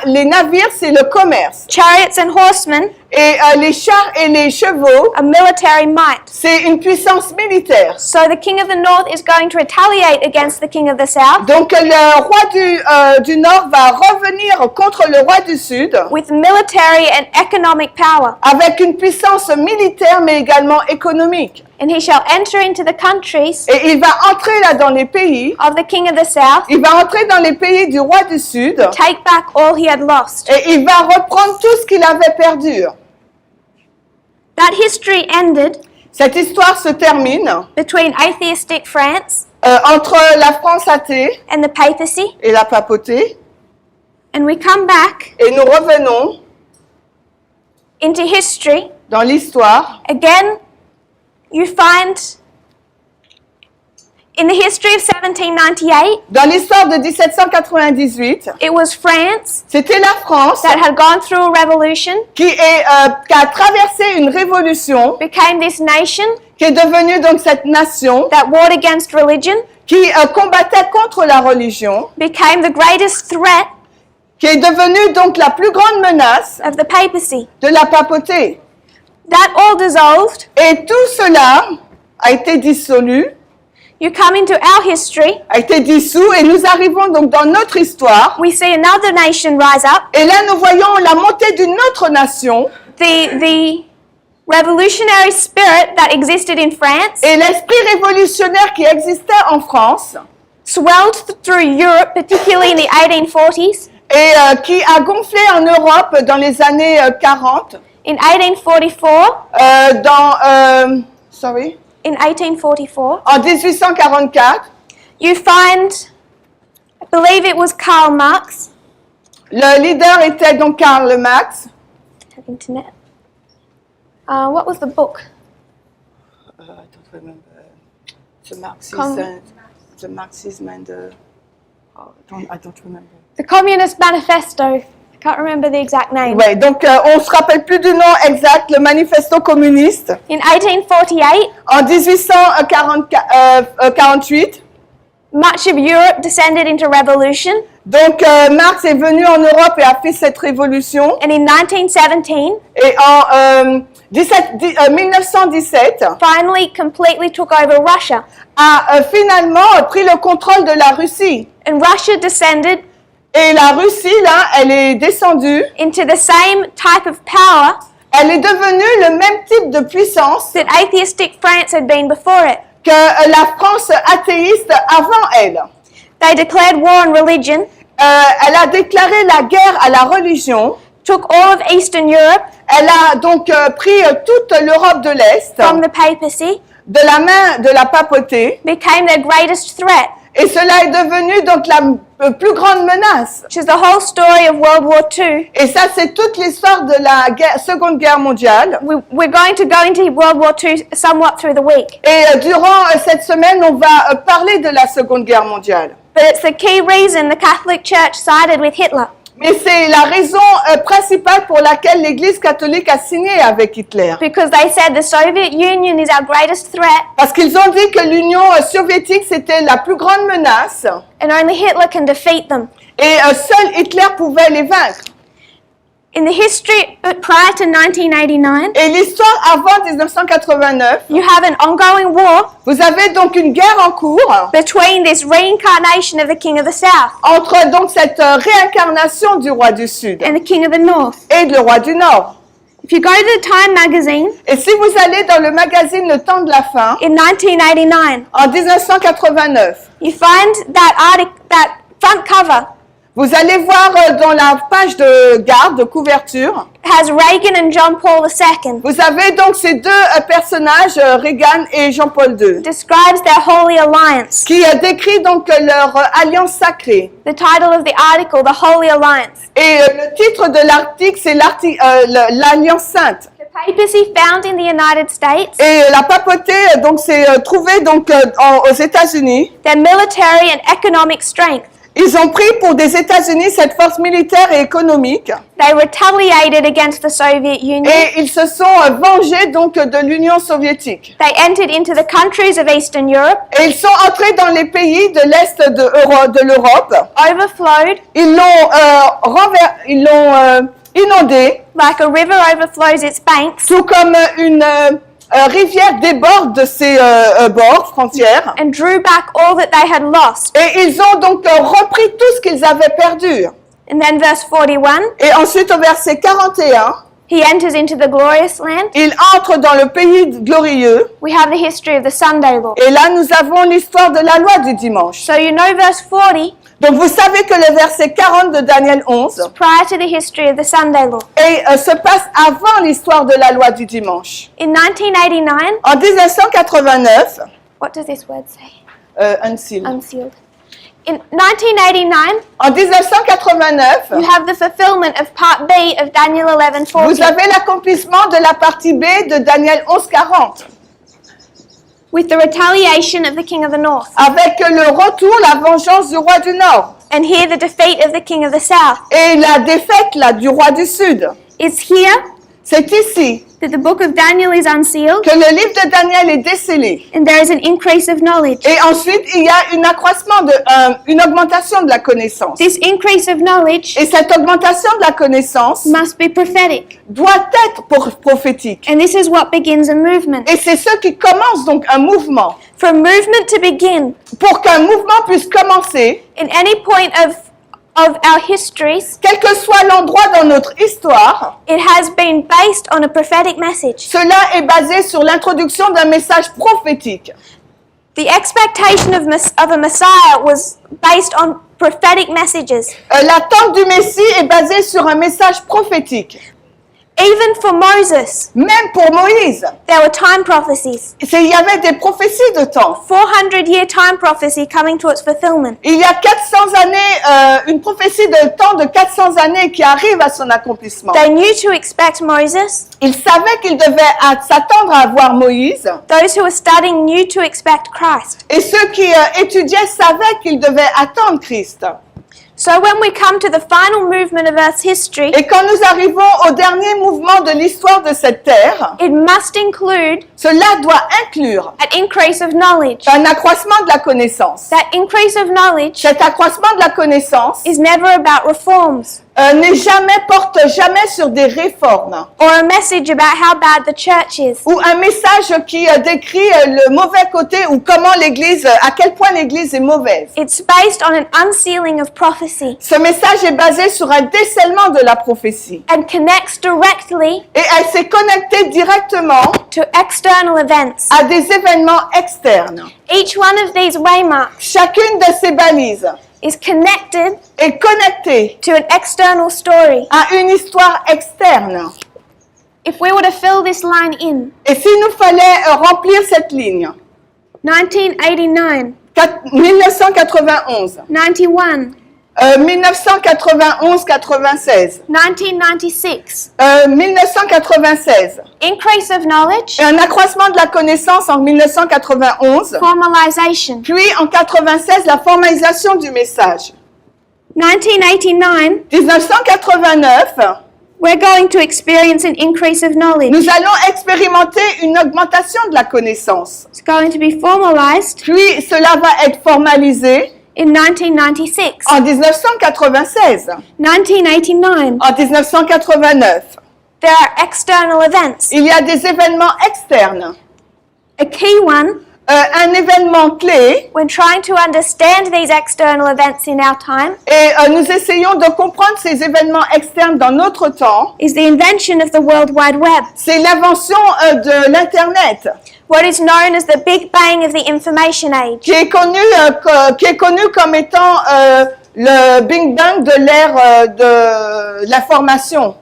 B: les navires, c'est le commerce.
A: Chariots and horsemen,
B: Et les chars et les chevaux,
A: a military might.
B: c'est une puissance militaire.
A: So the king of the north is going to retaliate against the king of the south
B: Donc le roi du Nord va revenir contre le roi du Sud
A: with military and economic power.
B: avec une puissance militaire mais également économique.
A: And he shall enter into the countries
B: Et il va entrer là dans les pays,
A: of the king of the south,
B: il va entrer dans les pays du roi du Sud
A: take back all he had lost.
B: et il va reprendre tout ce qu'il avait perdu.
A: That history ended
B: Cette histoire se termine
A: between atheistic France
B: entre la France athée
A: and the papacy,
B: et la papauté.
A: and we come back
B: Et nous revenons
A: into history.
B: dans l'histoire.
A: Again, you find in the history of 1798,
B: Dans l'histoire de 1798,
A: it was France
B: c'était la France
A: that had gone through a revolution,
B: qui a traversé une révolution,
A: became this nation
B: qui est devenue donc cette nation
A: that warred against religion,
B: qui combattait contre la religion,
A: became the greatest threat
B: qui est devenue donc la plus grande menace
A: of the papacy.
B: de la papauté.
A: That all dissolved.
B: Et tout cela a été dissolu,
A: You come into our history,
B: a été dissous, et nous arrivons donc dans notre histoire.
A: we see another nation rise up,
B: Et là, nous voyons la montée d'une autre nation,
A: the revolutionary spirit that existed in France
B: et l'esprit révolutionnaire qui existait en France,
A: swelled through Europe, particularly in the 1840s.
B: et qui a gonflé en Europe dans les années 40,
A: In 1844, in 1844,
B: en 1844,
A: you find, I believe it was Karl Marx,
B: le leader était donc Karl Marx.
A: internet. What was the book?
B: I don't remember. The Marxism and I don't remember.
A: The Communist Manifesto. I can't remember the exact name.
B: Ouais, donc on se rappelle plus du nom exact, le manifesto communiste.
A: In 1848,
B: En 1848,
A: much of Europe descended into revolution,
B: donc Marx est venu en Europe et a fait cette révolution.
A: and in 1917,
B: Et en 1917,
A: finally completely took over Russia.
B: a finalement pris le contrôle de la Russie.
A: And Russia descended
B: Et la Russie, là, elle est descendue.
A: into the same type of power
B: Elle est devenue le même type de puissance
A: that atheistic France had been before it.
B: que la France athéiste avant elle.
A: They declared war on religion,
B: Elle a déclaré la guerre à la religion.
A: took all of Eastern Europe
B: Elle a donc pris toute l'Europe de l'Est
A: from the papacy,
B: de la main de la papauté.
A: became their greatest threat,
B: Et cela est devenu donc la plus grande menace.
A: which is the whole story of World War II.
B: Et ça, c'est toute l'histoire de la Seconde Guerre mondiale.
A: We're going to go into World War II somewhat through the week.
B: Et durant cette semaine, on va parler de la Seconde Guerre mondiale.
A: But it's the key reason the Catholic Church sided with Hitler.
B: Mais c'est la raison principale pour laquelle l'Église catholique a signé avec Hitler.
A: Because they said the Soviet Union is our greatest threat
B: Parce qu'ils ont dit que l'Union soviétique, c'était la plus grande menace.
A: and only Hitler can defeat them.
B: Et seul Hitler pouvait les vaincre.
A: In the history prior to 1989,
B: Et l'histoire avant 1989,
A: you have an ongoing war
B: vous avez donc une guerre en cours
A: between this reincarnation of the King of the South
B: entre donc cette réincarnation du roi du Sud
A: and the King of the North.
B: et le roi du Nord.
A: If you go to the Time magazine
B: Et si vous allez dans le magazine Le Temps de la Fin,
A: in 1989,
B: en 1989,
A: you find that front cover
B: Vous allez voir dans la page de garde, de couverture,
A: has Reagan and John Paul II.
B: vous avez donc ces deux personnages, Reagan et Jean-Paul II,
A: Describes their holy alliance.
B: qui décrit donc leur alliance sacrée.
A: The title of the article, The Holy Alliance.
B: Et le titre de l'article, c'est l'Alliance Sainte.
A: The papacy found in the United States,
B: Et la papauté, donc, s'est trouvée donc, aux États-Unis.
A: their military and economic strength.
B: Ils ont pris pour des États-Unis cette force militaire et économique.
A: They retaliated against the Soviet Union.
B: Et ils se sont vengés donc de l'Union soviétique.
A: They entered into the countries of Eastern Europe,
B: Et ils sont entrés dans les pays de l'Est de l'Europe.
A: overflowed
B: Ils l'ont inondé,
A: like a river overflows its banks,
B: tout comme une rivière déborde de ses bords, frontières.
A: and drew back all that they had lost.
B: Et ils ont donc repris tout ce qu'ils avaient perdu.
A: And then verse 41,
B: Et ensuite au verset 41,
A: he enters into the glorious land.
B: il entre dans le pays glorieux.
A: We have the history of the Sunday law.
B: Et là, nous avons l'histoire de la loi du dimanche.
A: So you know verse 40
B: Donc vous savez que le verset 40 de Daniel 11
A: prior to the history of the Sunday law.
B: se passe avant l'histoire de la loi du dimanche.
A: In 1989,
B: En 1989,
A: what does this word say?
B: unsealed.
A: Unsealed. In 1989,
B: En 1989,
A: you have the fulfillment of part B of Daniel 11:40.
B: vous avez l'accomplissement de la partie B de Daniel 11:40,
A: With the retaliation of the king of the north,
B: avec le retour, la vengeance du roi du Nord
A: and here the defeat of the king of the south.
B: et la défaite là, du roi du Sud.
A: It's here
B: C'est ici
A: that the book of Daniel is unsealed,
B: que le livre de Daniel est décelé.
A: and there is an increase of knowledge.
B: Et ensuite, il y a une augmentation de la connaissance.
A: This increase of knowledge
B: Et cette augmentation de la connaissance
A: must be prophetic,
B: doit être prophétique.
A: and this is what begins a movement.
B: Et c'est ce qui commence donc un mouvement.
A: For a movement to begin
B: Pour qu'un mouvement puisse commencer,
A: in any point of our histories,
B: quel que soit l'endroit dans notre histoire,
A: it has been based on a prophetic message.
B: cela est basé sur l'introduction d'un message prophétique.
A: The expectation of a Messiah was based on prophetic messages.
B: L'attente du Messie est basée sur un message prophétique.
A: Even for Moses,
B: Même pour Moïse,
A: there were time prophecies.
B: il y avait des prophéties de temps.
A: 400-year time prophecy coming to its fulfillment.
B: Il y a 400 années, une prophétie de temps de 400 années qui arrive à son accomplissement.
A: They knew to expect Moses.
B: Ils savaient qu'ils devaient s'attendre à voir Moïse.
A: Those who were studying knew to expect Christ.
B: Et ceux qui étudiaient savaient qu'ils devaient attendre Christ.
A: So when we come to the final movement of Earth's history,
B: Et quand nous arrivons au dernier mouvement de l'histoire de cette terre,
A: it must include
B: cela doit inclure
A: an increase of knowledge.
B: un accroissement de la connaissance.
A: That increase of knowledge
B: Cet accroissement de la connaissance
A: is never about reforms
B: porte jamais sur des réformes
A: or a message about how bad the church is.
B: ou un message qui décrit le mauvais côté ou comment l'Église, à quel point l'Église est mauvaise.
A: It's based on an unsealing of prophecy
B: Ce message est basé sur un décèlement de la prophétie
A: and connects directly
B: et elle s'est connectée directement
A: to external events.
B: à des événements externes.
A: Each one of these waymarks
B: Chacune de ces balises
A: is connected
B: est connectée
A: to an external story.
B: à une histoire externe.
A: If we were to fill this line in,
B: Et s'il nous fallait remplir cette ligne,
A: 1989,
B: 1991,
A: 91,
B: 1991-96,
A: 1996,
B: 1996,
A: increase of knowledge,
B: un accroissement de la connaissance en 1991,
A: formalization.
B: puis en 96, la formalisation du message.
A: 1989,
B: 1989,
A: we're going to experience an increase of knowledge.
B: nous allons expérimenter une augmentation de la connaissance.
A: It's going to be formalized
B: Puis cela va être formalisé
A: in 1996,
B: en 1996,
A: 1989.
B: en 1989.
A: There are external events.
B: Il y a des événements externes.
A: A key one
B: Un événement clé,
A: when trying to understand these external events in our time
B: et nous essayons de comprendre ces événements externes dans notre temps,
A: is the invention of the World Wide Web,
B: c'est l'invention de l'Internet,
A: what is known as the Big Bang of the Information Age.
B: qui est connu comme étant le Big Bang de l'ère de l'information.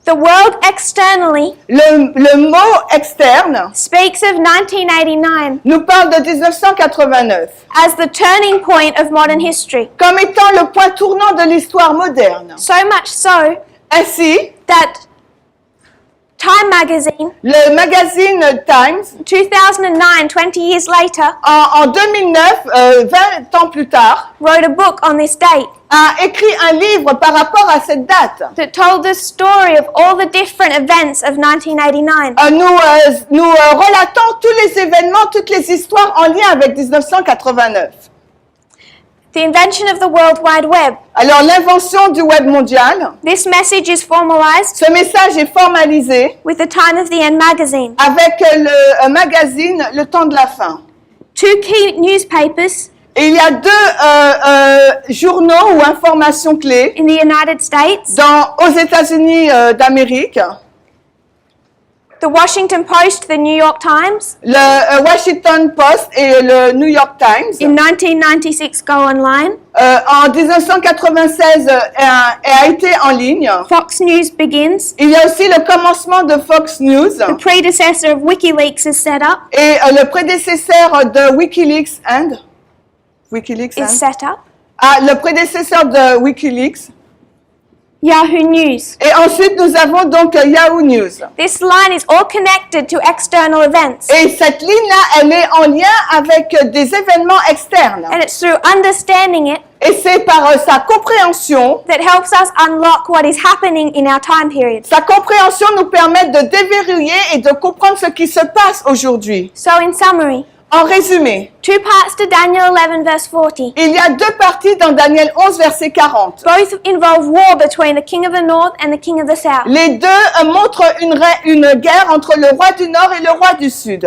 A: The world externally
B: Le mot externe
A: speaks of 1989
B: nous parle de 1989
A: as the turning point of modern history.
B: comme étant le point tournant de l'histoire moderne.
A: So much so
B: Ainsi,
A: that Time magazine,
B: le magazine Times,
A: 2009, 20 years later,
B: en 2009, 20 ans plus tard,
A: wrote a book on this date
B: a écrit un livre par rapport à cette date.
A: that told the story of all the different events of 1989.
B: Nous relatons tous les événements, toutes les histoires en lien avec 1989.
A: The invention of the World Wide Web.
B: Alors, l'invention du web mondial,
A: This message is formalized
B: ce message est formalisé
A: with the Time of the End magazine.
B: avec le magazine Le Temps de la Fin.
A: 2 key newspapers
B: Et il y a 2 journaux ou informations clés
A: in the United States,
B: aux États-Unis d'Amérique.
A: the Washington Post, the New York Times,
B: Le Washington Post et le New York Times.
A: in 1996 go online.
B: En 1996 a été en ligne.
A: Fox News begins.
B: Il y a aussi le commencement de Fox News
A: The predecessor of WikiLeaks is set up.
B: et le prédécesseur de WikiLeaks
A: Is set up.
B: le prédécesseur de WikiLeaks.
A: Yahoo News.
B: Et ensuite, nous avons donc Yahoo News.
A: This line is all connected to external events,
B: Et cette ligne-là, elle est en lien avec des événements externes.
A: and it's through understanding it
B: Et c'est par sa compréhension,
A: that helps us unlock what is happening in our time period.
B: sa compréhension nous permet de déverrouiller et de comprendre ce qui se passe aujourd'hui.
A: So in summary,
B: En résumé,
A: 2 parts to Daniel 11 verse 40.
B: il y a 2 parties dans Daniel 11, verset 40.
A: Both involve war between the king of the north and the king of the south.
B: Les deux montrent une guerre entre le roi du Nord et le roi du Sud.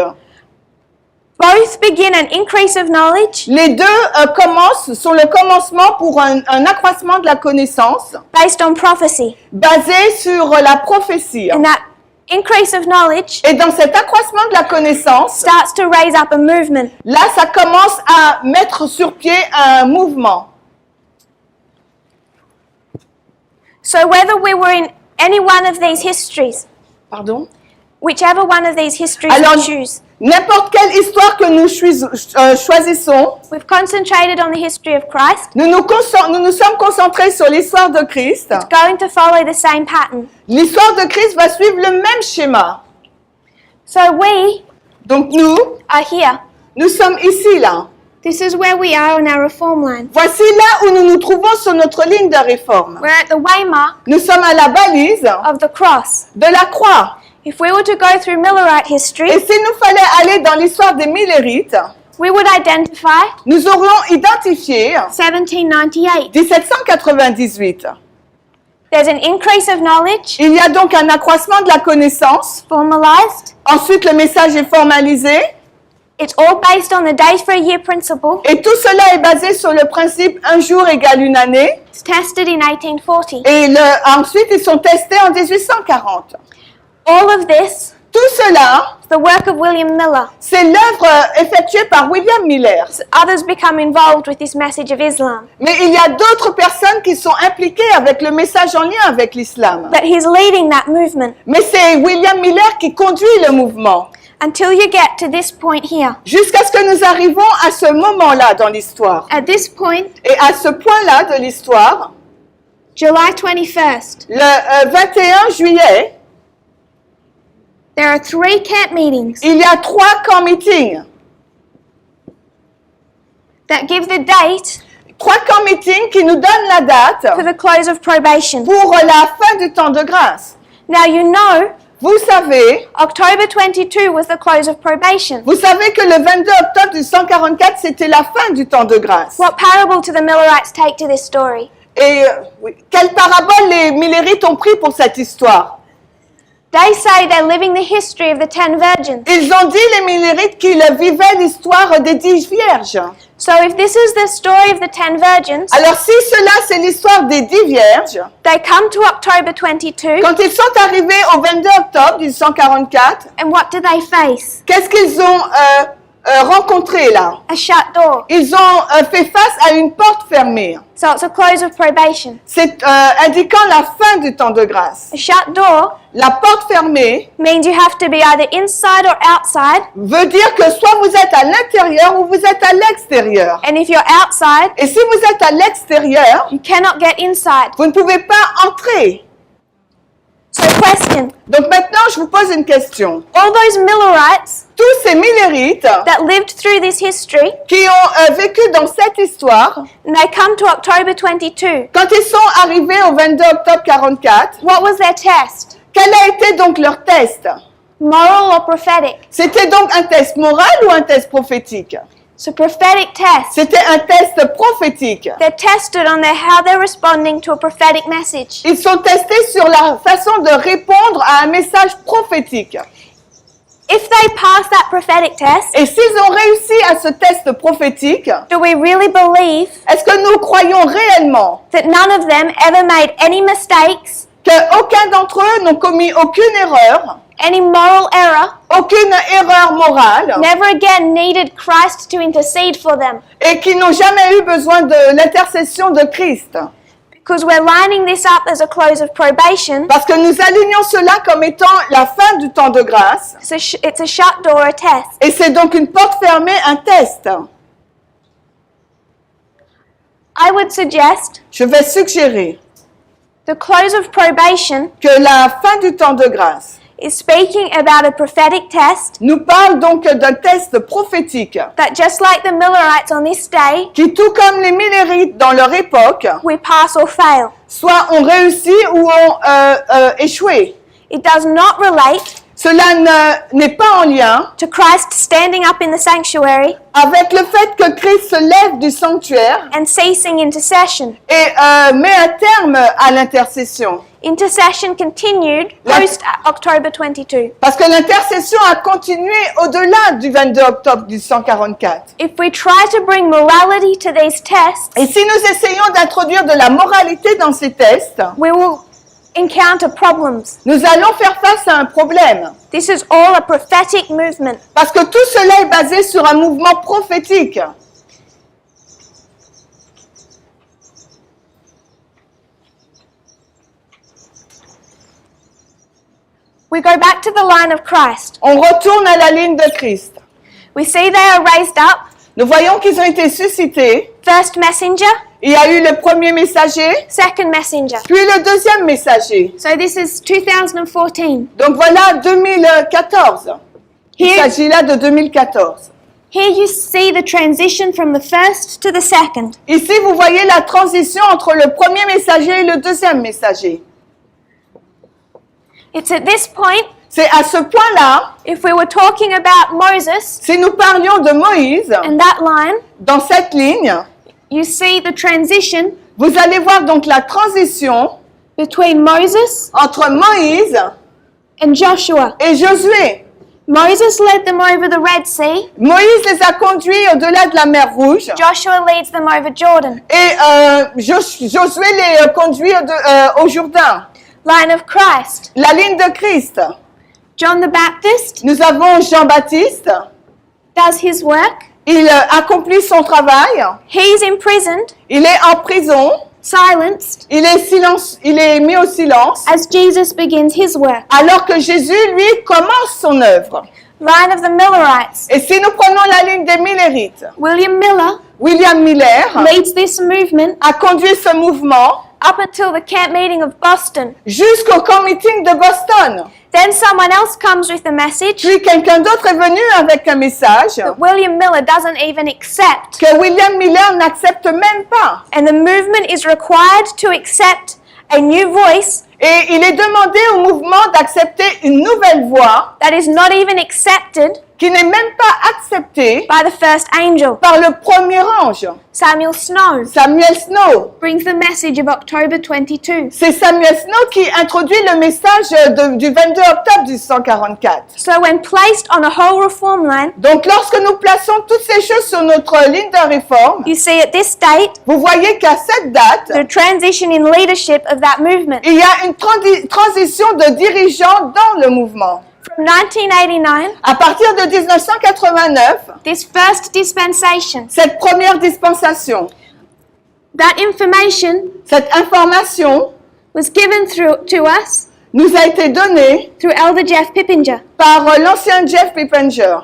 A: Both begin an increase of knowledge
B: Les deux sont le commencement pour un accroissement de la connaissance
A: based on prophecy.
B: basé sur la prophétie.
A: And that increase of knowledge
B: Et dans cet accroissement de la connaissance,
A: starts to raise up a movement.
B: là, ça commence à mettre sur pied un mouvement.
A: So whether we were in any one of these histories,
B: Pardon?
A: whichever one of these histories
B: Alors,
A: we choose,
B: n'importe quelle histoire que nous choisissons,
A: we've concentrated on the history of Christ.
B: nous nous sommes concentrés sur l'histoire de Christ.
A: It's going to follow the same pattern.
B: L'histoire de Christ va suivre le même schéma.
A: So we
B: Donc nous sommes ici, là.
A: this is where we are on our reform line.
B: Voici là où nous nous trouvons sur notre ligne de réforme.
A: We're at the waymark
B: Nous sommes à la balise
A: of the cross.
B: de la croix.
A: If we were to go through Millerite history,
B: Et s'il nous fallait aller dans l'histoire des Millérites,
A: we would identify
B: nous aurions identifié
A: 1798.
B: 1798.
A: There's an increase of knowledge,
B: Il y a donc un accroissement de la connaissance.
A: formalized.
B: Ensuite, le message est formalisé.
A: It's all based on the days for a year principle.
B: Et tout cela est basé sur le principe un jour égale une année.
A: It's tested in 1840.
B: Et ensuite, ils sont testés en 1840.
A: All of this,
B: Tout cela,
A: the work of William Miller.
B: c'est l'œuvre effectuée par William Miller.
A: Others become involved with this message of Islam.
B: Mais il y a d'autres personnes qui sont impliquées avec le message en lien avec l'islam.
A: But he's leading that movement
B: Mais c'est William Miller qui conduit le mouvement.
A: until you get to this point here.
B: Jusqu'à ce que nous arrivons à ce moment-là dans l'histoire.
A: At this point,
B: Et à ce point-là de l'histoire,
A: July 21st,
B: le 21 juillet,
A: there are 3 camp meetings
B: il y a 3 camp meetings.
A: that give the date
B: 3 camp meetings qui nous donnent la date
A: for the close of probation.
B: pour la fin du temps de grâce.
A: Now you know,
B: Vous savez
A: October 22 was the close of probation.
B: que le 22 octobre 1844, c'était la fin du temps de grâce.
A: What parable do the Millerites take to this story?
B: Et quelle parabole les Millérites ont pris pour cette histoire?
A: They say they're living the history of the 10 virgins.
B: Ils ont dit, les Millérites, qu'ils vivaient l'histoire des 10 vierges.
A: So if this is the story of the 10 virgins,
B: Alors si cela, c'est l'histoire des 10 vierges,
A: they come to October 22,
B: quand ils sont arrivés au 22 octobre 1844,
A: and what do they face?
B: qu'est-ce qu'ils ont rencontré là.
A: a shut door.
B: Ils ont fait face à une porte fermée.
A: So it's a close of probation.
B: C'est indiquant la fin du temps de grâce.
A: A shut door
B: La porte fermée
A: means you have to be either inside or outside.
B: veut dire que soit vous êtes à l'intérieur ou vous êtes à l'extérieur.
A: And if you're outside,
B: Et si vous êtes à l'extérieur,
A: you cannot get inside.
B: vous ne pouvez pas entrer.
A: So question,
B: Donc maintenant, je vous pose une question.
A: all those Millerites
B: Tous ces millérites
A: that lived through this history,
B: qui ont vécu dans cette histoire,
A: and they come to October 22,
B: quand ils sont arrivés au 22 octobre 44,
A: what was their test?
B: quel a été donc leur test?
A: Moral or prophetic?
B: C'était donc un test moral ou un test prophétique?
A: So prophetic test.
B: C'était un test prophétique.
A: They're tested on how they're responding to a prophetic message.
B: Ils sont testés sur la façon de répondre à un message prophétique.
A: If they pass that prophetic test,
B: Et s'ils ont réussi à ce test prophétique,
A: do we really believe
B: est-ce que nous croyons réellement
A: that none of them ever made any mistakes,
B: qu'aucun d'entre eux n'ont commis aucune erreur,
A: any moral error,
B: aucune erreur morale,
A: never again needed Christ to intercede for them?
B: et qui n'ont jamais eu besoin de l'intercession de Christ?
A: Because we're lining this up as a close of probation,
B: Parce que nous alignons cela comme étant la fin du temps de grâce,
A: it's a shut door, a test.
B: et c'est donc une porte fermée, un test.
A: I would suggest
B: Je vais suggérer
A: the close of probation
B: que la fin du temps de grâce
A: is speaking about a prophetic test
B: nous parle donc d'un test prophétique
A: that, just like the Millerites on this day,
B: qui, tout comme les millérites dans leur époque,
A: we pass or fail.
B: soit ont réussi ou ont échoué.
A: It does not relate
B: Cela n'est pas en lien
A: to Christ standing up in the sanctuary
B: avec le fait que Christ se lève du sanctuaire
A: and ceasing intercession.
B: et met un terme à l'intercession.
A: Intercession continued post-October 22.
B: Parce que l'intercession a continué au-delà du 22 octobre 1844.
A: If we try to bring morality to these tests,
B: Et si nous essayons d'introduire de la moralité dans ces tests,
A: we will encounter problems.
B: nous allons faire face à un problème.
A: This is all a prophetic movement.
B: Parce que tout cela est basé sur un mouvement prophétique.
A: We go back to the line of Christ.
B: On retourne à la ligne de Christ.
A: We see they are raised up.
B: Nous voyons qu'ils ont été suscités.
A: First messenger,
B: Il y a eu le premier messager,
A: second messenger.
B: puis le deuxième messager.
A: So this is 2014.
B: Donc voilà 2014. Il
A: Here,
B: s'agit là de 2014.
A: here you see the transition from the first to the second.
B: Ici, vous voyez la transition entre le premier messager et le deuxième messager.
A: It's at this point,
B: C'est à ce point-là,
A: if we were talking about Moses
B: si nous parlions de Moïse,
A: and that line,
B: dans cette ligne,
A: you see the transition
B: vous allez voir donc la transition
A: between Moses
B: entre Moïse
A: and Joshua.
B: et Josué.
A: Moses led them over the Red Sea.
B: Moïse les a conduits au-delà de la mer Rouge
A: Joshua leads them over Jordan.
B: et Josué les conduit au Jourdain.
A: Line of Christ.
B: La ligne de Christ.
A: John the Baptist
B: Nous avons Jean-Baptiste.
A: does his work.
B: Il accomplit son travail.
A: He's imprisoned,
B: Il est en prison.
A: silenced,
B: Il est mis au silence.
A: as Jesus begins his work.
B: Alors que Jésus, lui, commence son œuvre.
A: Line of the Millerites.
B: Et si nous prenons la ligne des Millérites,
A: William Miller
B: William Miller
A: leads this movement
B: a conduit ce mouvement
A: up until the camp meeting of Boston.
B: jusqu'au camp meeting de Boston.
A: Then someone else comes with a message
B: Puis quelqu'un d'autre est venu avec un message
A: that William Miller doesn't even accept.
B: que William Miller n'accepte même pas.
A: And the movement is required to accept a new voice
B: Et il est demandé au mouvement d'accepter une nouvelle voix
A: that is not even accepted
B: qui n'est même pas acceptée
A: by the first angel.
B: par le premier ange,
A: Samuel Snow
B: Samuel Snow.
A: brings the message of October 22.
B: C'est Samuel Snow qui introduit le message du 22 octobre 1844.
A: So when placed on a whole reform line,
B: Donc lorsque nous plaçons toutes ces choses sur notre ligne de réforme,
A: you see at this date
B: vous voyez qu'à cette date,
A: the transition in leadership of that movement.
B: il y a une transition de dirigeants dans le mouvement.
A: From 1989,
B: À partir de 1989,
A: this first dispensation,
B: cette première dispensation,
A: that information
B: cette information
A: was given to us
B: nous a été donnée
A: through Elder Jeff Pippinger.
B: par l'ancien Jeff Pippinger.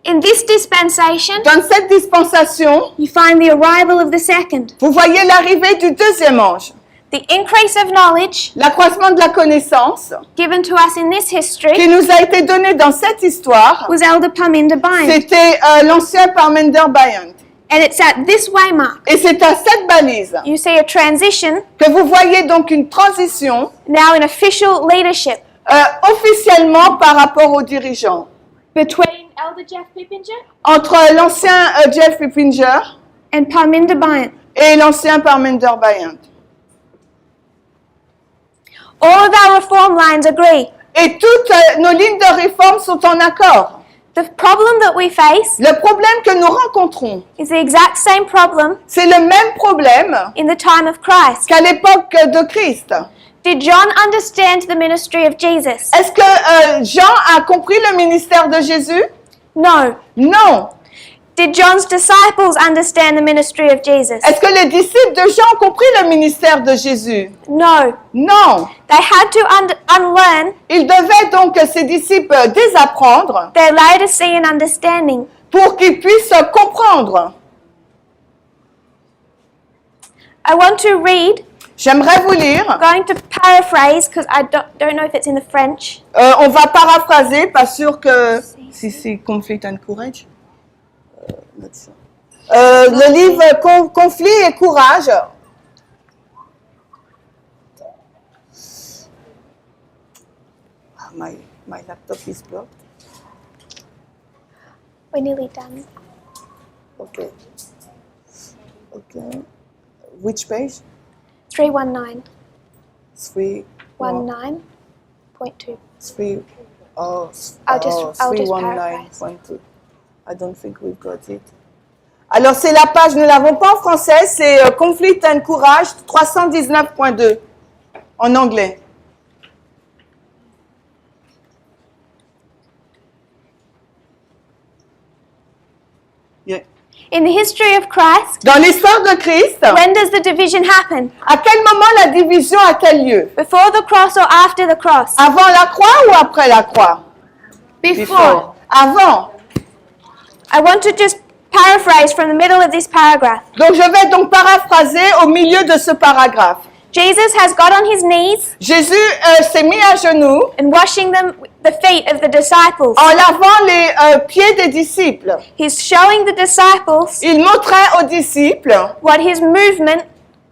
A: In this dispensation,
B: Dans cette dispensation,
A: you find the arrival of the second,
B: vous voyez l'arrivée du deuxième ange,
A: the increase of knowledge
B: l'accroissement de la connaissance
A: given to us in this history
B: qui nous a été donné dans cette histoire.
A: was Elder Parminder Biant.
B: C'était l'ancien Parminder Biant.
A: And it's at this waymark
B: Et c'est à cette balise
A: you see a transition
B: que vous voyez donc une transition
A: now in official leadership
B: officiellement par rapport aux dirigeants.
A: between Elder Jeff Pippinger
B: Entre l'ancien Jeff Pippinger
A: and Parminder Biant.
B: et l'ancien Parminder Biant.
A: All of our reform lines agree.
B: Et toutes nos lignes de réforme sont en accord.
A: The problem that we face
B: Le problème que nous rencontrons,
A: is the exact same problem
B: c'est le même problème
A: in the time of Christ.
B: qu'à l'époque de Christ.
A: Did John understand the ministry of Jesus?
B: Est-ce que Jean a compris le ministère de Jésus?
A: No.
B: Non.
A: Did John's disciples understand the ministry of Jesus?
B: Est-ce que les disciples de Jean ont compris le ministère de Jésus?
A: No.
B: Non.
A: They had to unlearn
B: Ils devaient donc, ces disciples, désapprendre
A: their Laodicean understanding.
B: pour qu'ils puissent comprendre.
A: I want to read,
B: J'aimerais vous lire.
A: I'm going to paraphrase because I don't know if it's in the French.
B: On va paraphraser, pas sûr que... Si, Conflict and Courage. Le livre Conflit et Courage. My laptop is blocked.
A: We're nearly done.
B: Okay. Which page?
A: 319.
B: 319.2.
A: 19.2. I'll just
B: 319.2. I don't think we've got it. Alors, c'est la page, nous ne l'avons pas en français, c'est Conflict and Courage 319.2 en anglais. Yeah.
A: In the history of Christ,
B: Dans l'histoire de Christ,
A: when does the division happen?
B: à quel moment la division a-t-elle lieu?
A: Before the cross or after the cross?
B: Avant la croix ou après la croix?
A: Before.
B: Avant.
A: I want to just paraphrase from the middle of this paragraph.
B: Donc, je vais donc paraphraser au milieu de ce paragraphe.
A: Jesus has got on his knees
B: Jésus s'est mis à genoux
A: and washing the feet of the disciples.
B: en lavant les pieds des disciples.
A: He's showing the disciples
B: Il montrait aux disciples
A: what his movement,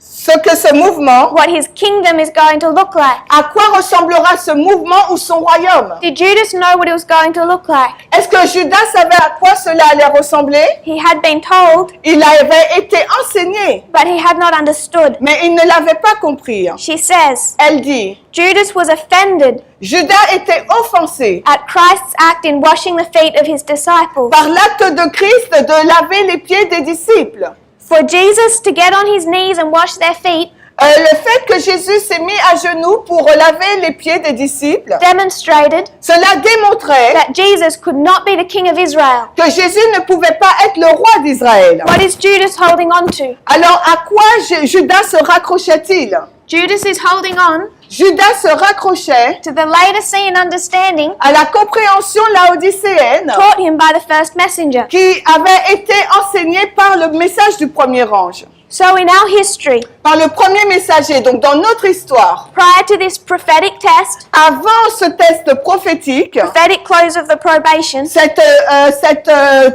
B: ce que ce mouvement,
A: what his kingdom is going to look like.
B: à quoi ressemblera ce mouvement ou son royaume.
A: Did Judas know what it was going to look like?
B: Est-ce que Judas savait à quoi cela allait ressembler?
A: He had been told,
B: Il avait été enseigné,
A: but he had not understood.
B: mais il ne l'avait pas compris.
A: She says,
B: Elle dit,
A: Judas was offended
B: Judas était offensé
A: at Christ's act in washing the feet of his disciples.
B: par l'acte de Christ de laver les pieds des disciples.
A: For Jesus to get on his knees and wash their feet
B: Le fait que Jésus s'est mis à genoux pour laver les pieds des disciples,
A: demonstrated
B: cela démontrait
A: that Jesus could not be the king of Israel.
B: que Jésus ne pouvait pas être le roi d'Israël.
A: What is Judas holding on to?
B: Alors à quoi Judas se raccrochait-il?
A: Judas is holding on
B: Judas se raccrochait
A: to the Laodicean understanding
B: à la compréhension laodicéenne
A: taught him by the first messenger.
B: qui avait été enseignée par le message du premier ange,
A: So in our history,
B: par le premier messager. Donc dans notre histoire,
A: prior to this prophetic test,
B: avant ce test prophétique,
A: prophetic close of the probation,
B: cette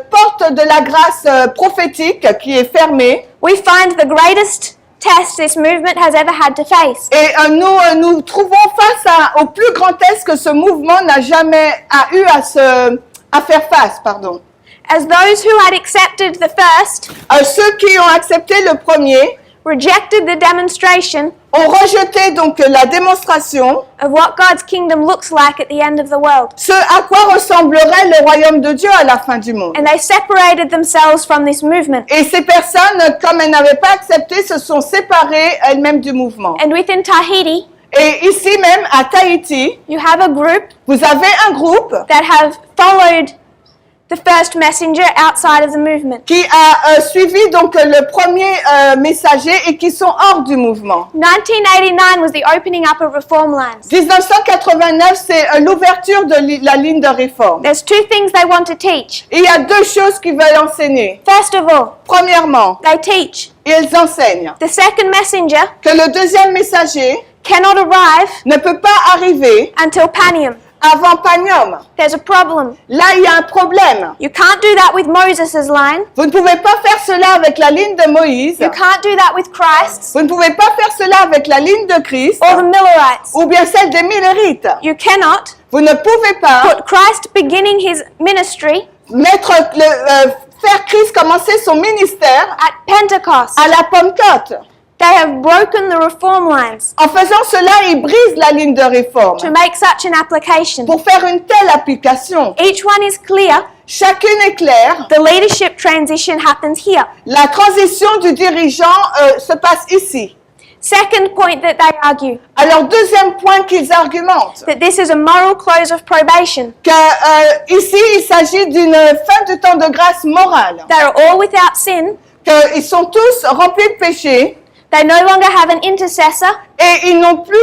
B: porte de la grâce prophétique qui est fermée,
A: we find the greatest test this movement has ever had to face.
B: et nous trouvons face au plus grand test que ce mouvement n'a jamais eu à faire face.
A: As those who had accepted the first
B: Ceux qui ont accepté le premier
A: rejected the demonstration
B: ont rejeté donc la démonstration,
A: of what God's kingdom looks like at the end of the world.
B: ce à quoi ressemblerait le royaume de Dieu à la fin du monde.
A: And they separated themselves from this movement.
B: Et ces personnes, comme elles n'avaient pas accepté, se sont séparées elles-mêmes du mouvement.
A: And within Tahiti,
B: Et ici même, à Tahiti,
A: you have a group
B: vous avez un groupe
A: that have followed the first messenger outside of the movement.
B: qui a suivi donc le premier messager et qui sont hors du mouvement.
A: 1989 was the opening up of reform lines.
B: 1989, c'est l'ouverture de la ligne de réforme.
A: There's two things they want to teach.
B: Et il y a deux choses qu'ils veulent enseigner.
A: First of all,
B: Premièrement,
A: they teach
B: ils enseignent
A: the second messenger
B: que le deuxième messager
A: cannot arrive
B: ne peut pas arriver
A: until Panium.
B: avant Panium.
A: There's a problem.
B: Là, il y a un problème.
A: You can't do that with Moses' line.
B: Vous ne pouvez pas faire cela avec la ligne de Moïse.
A: You can't do that with Christ
B: Vous ne pouvez pas faire cela avec la ligne de Christ
A: or the Millerites.
B: ou bien celle des Millerites.
A: You cannot
B: Vous ne pouvez pas
A: put Christ beginning his ministry
B: faire Christ commencer son ministère
A: at Pentecost.
B: à la Pentecôte.
A: They have broken the reform lines
B: En faisant cela, ils brisent la ligne de réforme
A: to make such an application.
B: pour faire une telle application.
A: Each one is clear.
B: Chacune est claire.
A: The leadership transition happens here.
B: La transition du dirigeant se passe ici.
A: Second point that they argue,
B: Alors, deuxième point qu'ils argumentent,
A: that this is a moral close of probation.
B: que ici, il s'agit d'une fin du temps de grâce morale.
A: They are all without sin.
B: Qu'ils sont tous remplis de péché
A: They no longer have an intercessor.
B: et ils n'ont plus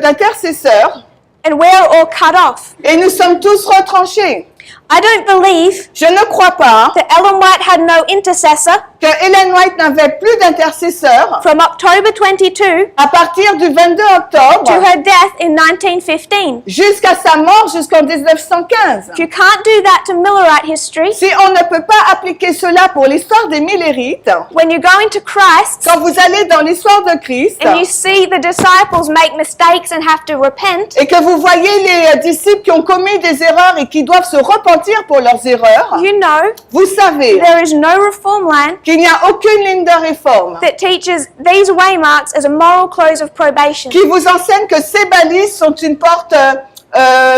B: d'intercesseur
A: And we are all cut off.
B: et nous sommes tous retranchés.
A: I don't believe
B: Je ne crois pas
A: that Ellen White had no intercessor
B: que Ellen White n'avait plus d'intercesseur
A: from October 22
B: à partir du 22 octobre
A: to her death in 1915.
B: jusqu'à sa mort jusqu'en 1915.
A: You can't do that to Millerite history.
B: Si on ne peut pas appliquer cela pour l'histoire des Millerites,
A: When you go into Christ
B: quand vous allez dans l'histoire de Christ
A: and you see the disciples make mistakes and have to repent,
B: et que vous voyez les disciples qui ont commis des erreurs et qui doivent se repentir pour leurs erreurs,
A: you know
B: vous savez
A: there is no reform line
B: qu'il n'y a aucune ligne de réforme
A: that teaches these waymarks as a moral close of probation.
B: qui vous enseigne que ces balises sont une porte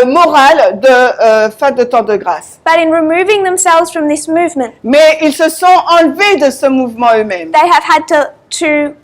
B: morale de fin de temps de grâce.
A: But in removing themselves from this movement,
B: Mais ils se sont enlevés de ce mouvement eux-mêmes.
A: they have had to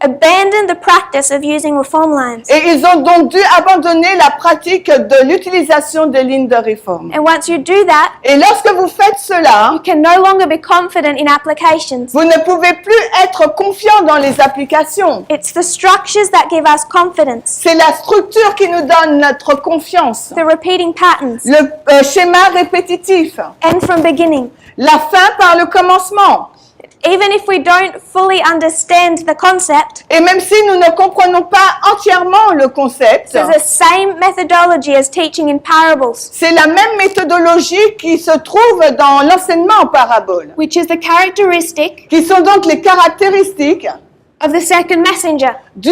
A: abandon the practice of using reform lines.
B: Et ils ont donc dû abandonner la pratique de l'utilisation des lignes de réforme.
A: And once you do that,
B: Et lorsque vous faites cela,
A: you can no longer be confident in applications.
B: vous ne pouvez plus être confiant dans les applications.
A: It's the structures that give us confidence,
B: C'est la structure qui nous donne notre confiance.
A: the repeating patterns,
B: Le schéma répétitif.
A: end from beginning.
B: La fin par le commencement.
A: Even if we don't fully understand the concept,
B: Et même si nous ne comprenons pas entièrement le concept,
A: it's the same methodology as teaching in parables,
B: c'est la même méthodologie qui se trouve dans l'enseignement en parabole,
A: which is the characteristic
B: qui sont donc les caractéristiques
A: of the second messenger.
B: du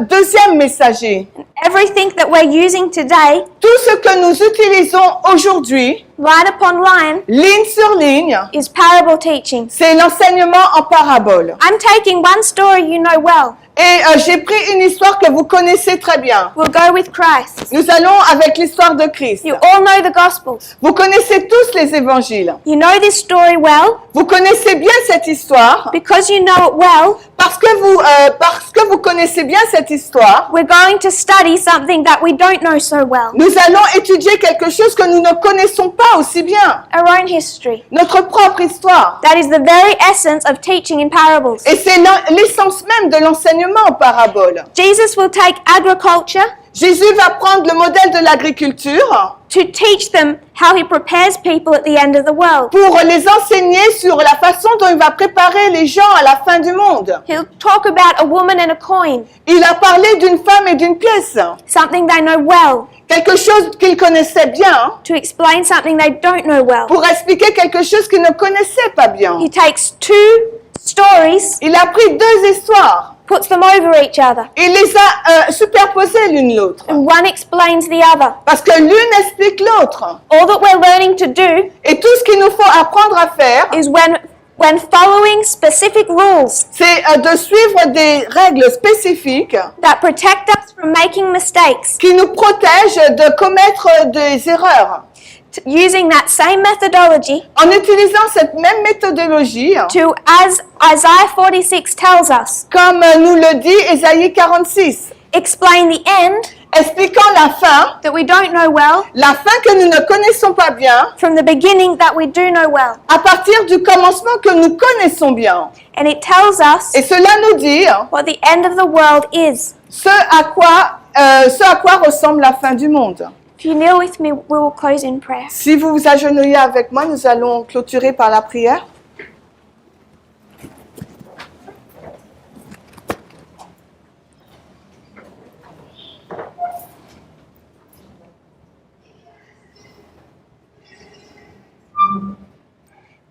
B: deuxième messager.
A: Everything that we're using today,
B: Tout ce que nous utilisons aujourd'hui,
A: line upon line,
B: ligne sur ligne,
A: is parable teaching.
B: c'est l'enseignement en parabole.
A: I'm taking one story you know well.
B: Et j'ai pris une histoire que vous connaissez très bien.
A: We'll go with Christ.
B: Nous allons avec l'histoire de Christ.
A: You all know the Gospels.
B: Vous connaissez tous les évangiles.
A: You know this story well
B: Vous connaissez bien cette histoire
A: because you know it well.
B: parce que vous connaissez bien cette histoire.
A: We're going to study something that we don't know so well.
B: Nous allons étudier quelque chose que nous ne connaissons pas aussi bien.
A: Our own history.
B: Notre propre histoire.
A: That is the very essence of teaching in parables.
B: Et c'est l'essence même de l'enseignement en parabole.
A: Jesus will take agriculture
B: Jésus va prendre le modèle de l'agriculture
A: to teach them how he prepares people at the end of the world.
B: pour les enseigner sur la façon dont il va préparer les gens à la fin du monde.
A: He'll talk about a woman and a coin,
B: Il a parlé d'une femme et d'une pièce,
A: something they know well,
B: quelque chose qu'ils connaissaient bien,
A: to explain something they don't know well.
B: pour expliquer quelque chose qu'ils ne connaissaient pas bien.
A: He takes two stories,
B: Il a pris deux histoires,
A: puts them over each other,
B: il les a superposées l'une l'autre,
A: and one explains the other.
B: parce que l'une explique l'autre.
A: All that we're learning to do
B: Et tout ce qu'il nous faut apprendre à faire,
A: is when following specific rules
B: c'est de suivre des règles spécifiques
A: that protect us from making mistakes,
B: qui nous protègent de commettre des erreurs.
A: using that same methodology
B: En utilisant cette même méthodologie,
A: to, as Isaiah 46 tells us,
B: comme nous le dit Ésaïe 46,
A: explain the end
B: expliquant la fin
A: that we don't know well
B: que nous ne connaissons pas bien,
A: from the beginning that we do know well.
B: à partir du commencement que nous connaissons bien.
A: And it tells us
B: Et cela nous dit
A: what the end of the world is.
B: ce à quoi ressemble la fin du monde.
A: If you kneel with me, we will close in prayer.
B: Si vous vous agenouillez avec moi, nous allons clôturer par la prière.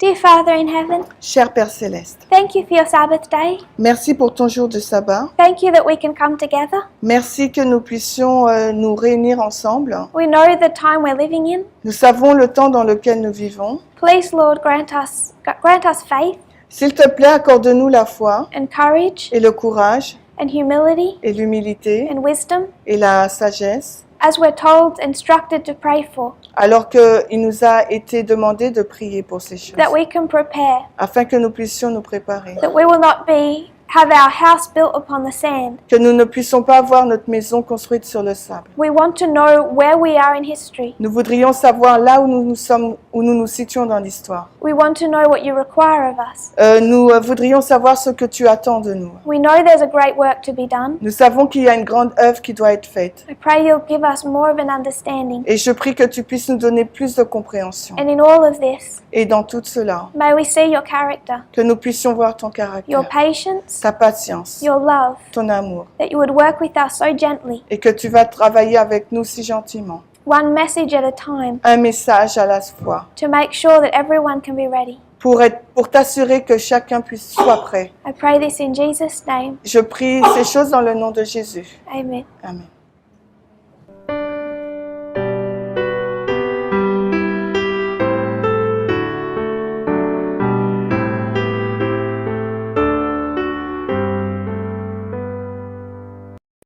A: Dear Father in heaven,
B: Cher Père Céleste,
A: thank you for your Sabbath day.
B: merci pour ton jour de sabbat.
A: Thank you that we can come together.
B: Merci que nous puissions nous réunir ensemble.
A: We know the time we're living in.
B: Nous savons le temps dans lequel nous vivons.
A: Please, Lord, grant us faith
B: S'il te plaît, accorde-nous la foi
A: and courage
B: et le courage
A: and humility
B: et l'humilité
A: and wisdom
B: et la sagesse,
A: as we're instructed to pray for,
B: alors qu'il nous a été demandé de prier pour ces choses,
A: that we can prepare,
B: afin que nous puissions nous préparer,
A: that we will not have our house built upon the sand.
B: que nous ne puissions pas avoir notre maison construite sur le sable.
A: We want to know where we are in history.
B: Nous voudrions savoir là où nous sommes, où nous nous situons dans l'histoire.
A: We want to know what you require of us.
B: Nous voudrions savoir ce que tu attends de nous.
A: We know there's a great work to be done.
B: Nous savons qu'il y a une grande œuvre qui doit être faite.
A: I pray you'll give us more of an understanding.
B: Et je prie que tu puisses nous donner plus de compréhension.
A: And in all of this,
B: Et dans tout cela,
A: may we see your character,
B: que nous puissions voir ton
A: your
B: caractère,
A: patience,
B: ta patience,
A: your love,
B: ton amour,
A: that you would work with us so gently,
B: et que tu vas travailler avec nous si gentiment.
A: one message at a time,
B: Un message à la fois,
A: to make sure that everyone can be ready.
B: pour t'assurer que chacun soit prêt.
A: I pray this in Jesus' name.
B: Je prie ces choses dans le nom de Jésus.
A: Amen.
B: Amen.